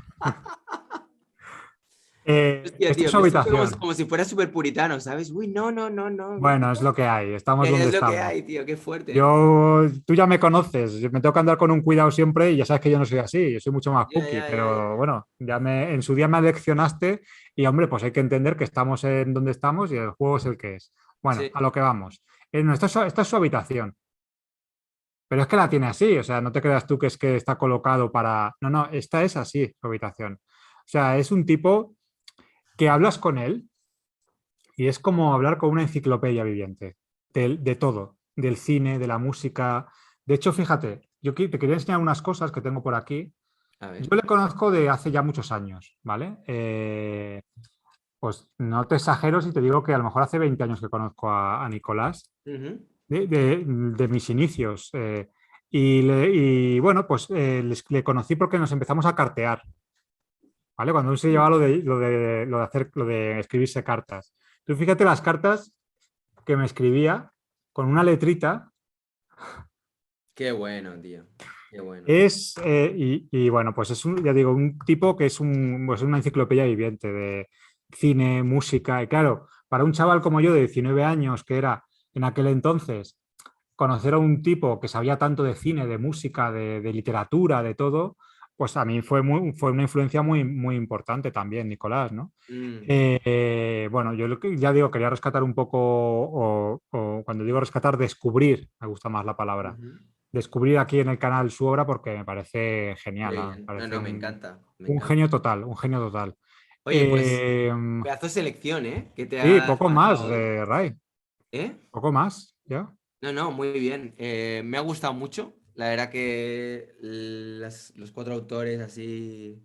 Hostia, Esta es tío, su me siento como, habitación. como si fuera súper puritano, ¿sabes? Uy, no, no, no, no. Bueno, es lo que hay, estamos Ya, ya donde es lo que estamos. hay, tío, qué fuerte. Tú ya me conoces, me tengo que andar con un cuidado siempre y ya sabes que yo no soy así, yo soy mucho más Ya, cookie, ya, ya, ya. pero bueno, en su día me leccionaste y hombre, pues hay que entender que estamos en donde estamos y el juego es el que es. Bueno, Sí. a lo que vamos. No, esta es su habitación, pero es que la tiene así, o sea, no te creas tú que es que está colocado para... No, no, esta es así, su habitación. O sea, es un tipo que hablas con él y es como hablar con una enciclopedia viviente, de todo, del cine, de la música. De hecho, fíjate, te quería enseñar unas cosas que tengo por aquí. A ver. Yo le conozco de hace ya muchos años, ¿vale? Pues no te exagero si te digo que a lo mejor hace 20 años que conozco a Nicolás, Ujú. de mis inicios. Y bueno, pues le conocí porque nos empezamos a cartear, ¿vale? Cuando aún se llevaba lo de escribirse cartas. Tú fíjate las cartas que me escribía con una letrita. Qué bueno, tío. Qué bueno. Y bueno, pues ya digo, un tipo que es pues una enciclopedia viviente de cine, música. Y claro, para un chaval como yo de 19 años, que era en aquel entonces, conocer a un tipo que sabía tanto de cine, de música, de literatura, de todo, pues a mí fue una influencia muy, muy importante también, Nicolás, ¿no? Mm. Bueno, yo ya digo, quería rescatar un poco, o cuando digo rescatar, descubrir, me gusta más la palabra, Ujú. descubrir aquí en el canal su obra porque me parece Qué genial, ¿no? Me bien. No, parece no, me encanta. Me un encanta. genio total, un genio total. Oye, pues, Eh, pedazo de selección, ¿eh? Que te sí, has poco más, marcado hoy. Ray, ¿Eh? poco más, ¿ya? No, no, muy bien. Me ha gustado mucho. La verdad que los cuatro autores así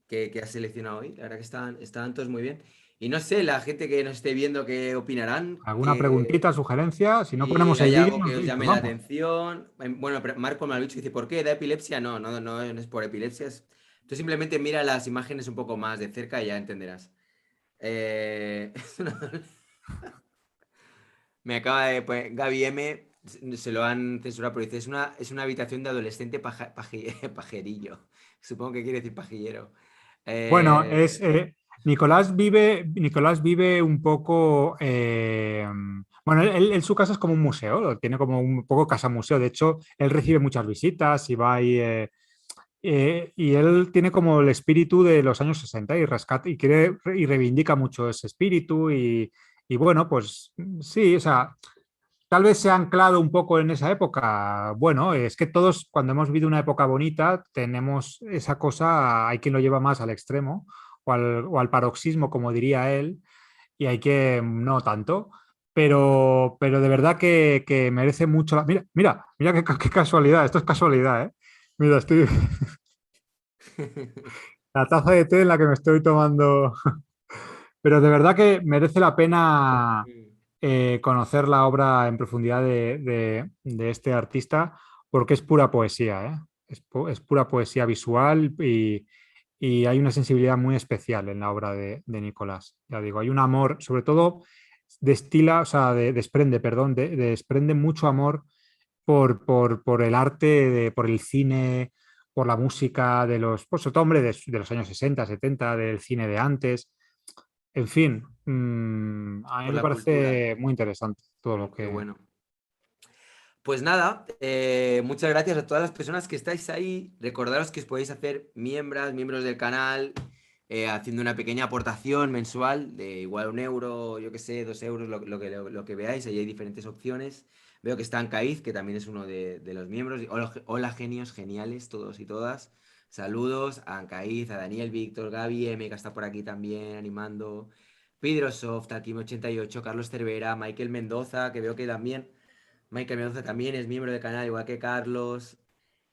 que has seleccionado hoy, la verdad que están todos muy bien. Y no sé, la gente que nos esté viendo, ¿qué opinarán? ¿Alguna Que preguntita, sugerencia? Si no si ponemos el hay vídeo algo que os y nos llame la vamos. atención. Bueno, pero Marco me ha dicho, dice, ¿por qué? ¿Da epilepsia? No, no, no, no es por epilepsia. Tú simplemente mira las imágenes un poco más de cerca y ya entenderás. Es una... Me acaba de poner Gaby M. Se lo han censurado, pero dice, es una habitación de adolescente pajerillo. Supongo que quiere decir pajillero. Bueno, Eh, Nicolás vive un poco. Bueno, su casa es como un museo, tiene como un poco casa museo. De hecho, él recibe muchas visitas y va ahí. Y él tiene como el espíritu de los años 60 y rescata y quiere y reivindica mucho ese espíritu. Y bueno, pues sí, o sea, tal vez se ha anclado un poco en esa época. Bueno, es que todos, cuando hemos vivido una época bonita, tenemos esa cosa, hay quien lo lleva más al extremo o al paroxismo, como diría él, y hay que no tanto. Pero de verdad que merece mucho la... Mira, mira, mira qué casualidad, esto es casualidad, ¿eh? Mira, estoy la taza de té en la que me estoy tomando. Pero de verdad que merece la pena conocer la obra en profundidad de este artista porque es pura poesía, ¿eh? Es pura poesía visual y hay una sensibilidad muy especial en la obra de Nicolás. Ya digo, hay un amor, sobre todo destila, o sea, desprende, perdón, desprende mucho amor por el arte, por el cine, por la música de pues sobre todo, hombre, de los años 60 70 del cine de antes. En fin, a mí por me la cultura. parece muy interesante todo lo Qué que... bueno. Pues nada, muchas gracias a todas las personas que estáis ahí. Recordaros que os podéis hacer miembros del canal, haciendo una pequeña aportación mensual de igual 1 euro, yo que sé, 2 euros, lo que veáis. Ahí hay diferentes opciones. Veo que está Ancaiz, que también es uno de los miembros. Hola, hola, genios, geniales, todos y todas. Saludos a Ancaiz, a Daniel, Víctor, Gaby, M, que está por aquí también animando. Pidrosoft, Alquim88, Carlos Cervera, Michael Mendoza, que veo que también, Michael Mendoza también es miembro del canal, igual que Carlos.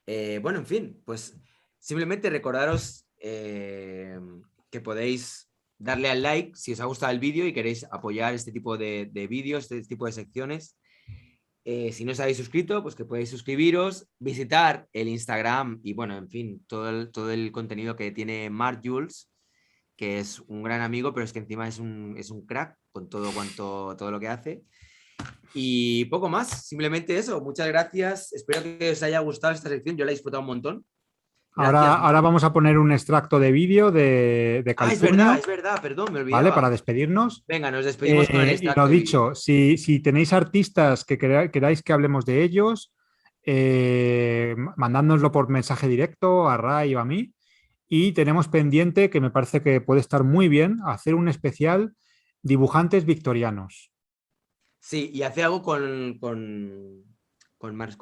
Bueno, en fin, pues simplemente recordaros que podéis darle al like si os ha gustado el vídeo y queréis apoyar este tipo de vídeos, este tipo de secciones. Si no os habéis suscrito, pues que podéis suscribiros, visitar el Instagram y bueno, en fin, todo el contenido que tiene Mark Jules, que es un gran amigo, pero es que encima es un crack con todo lo que hace. Y poco más, simplemente eso. Muchas gracias. Espero que os haya gustado esta sección. Yo la he disfrutado un montón. Gracias, Ahora Marc. vamos a poner un extracto de vídeo de Ah, Calpurnio, es verdad, perdón, me ¿vale? olvidaba. Para despedirnos. Venga, nos despedimos con el Y extracto lo de vídeo. dicho, si tenéis artistas que queráis que hablemos de ellos, mandádnoslo por mensaje directo a Ray o a mí. Y tenemos pendiente, que me parece que puede estar muy bien, hacer un especial dibujantes victorianos. Sí, y hace algo con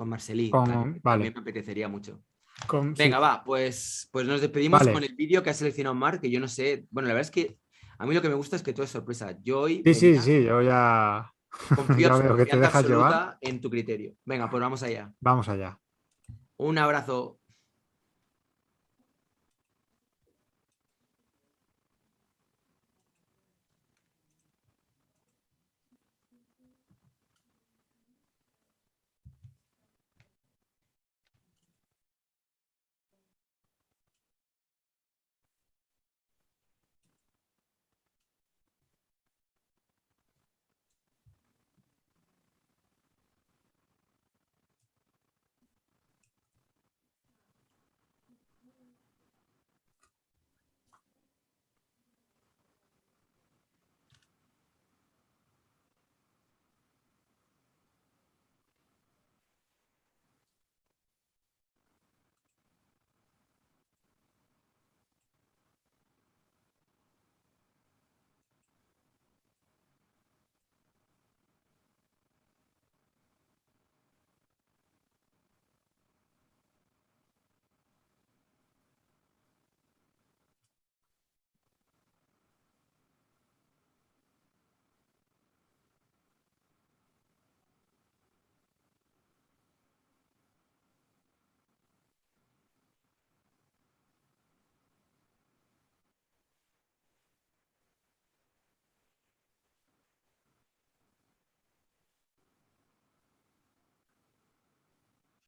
Marcelí, también Vale, me apetecería mucho. sí. Venga, va, pues nos despedimos con Vale. el vídeo que ha seleccionado Marc, que yo no sé. Bueno, la verdad es que a mí lo que me gusta es que todo es sorpresa. Yo hoy Sí, sí, venía, sí, yo ya, confío ya veo que te confianza dejas llevar. absoluta en tu criterio. Venga, pues vamos allá. Vamos allá. Un abrazo.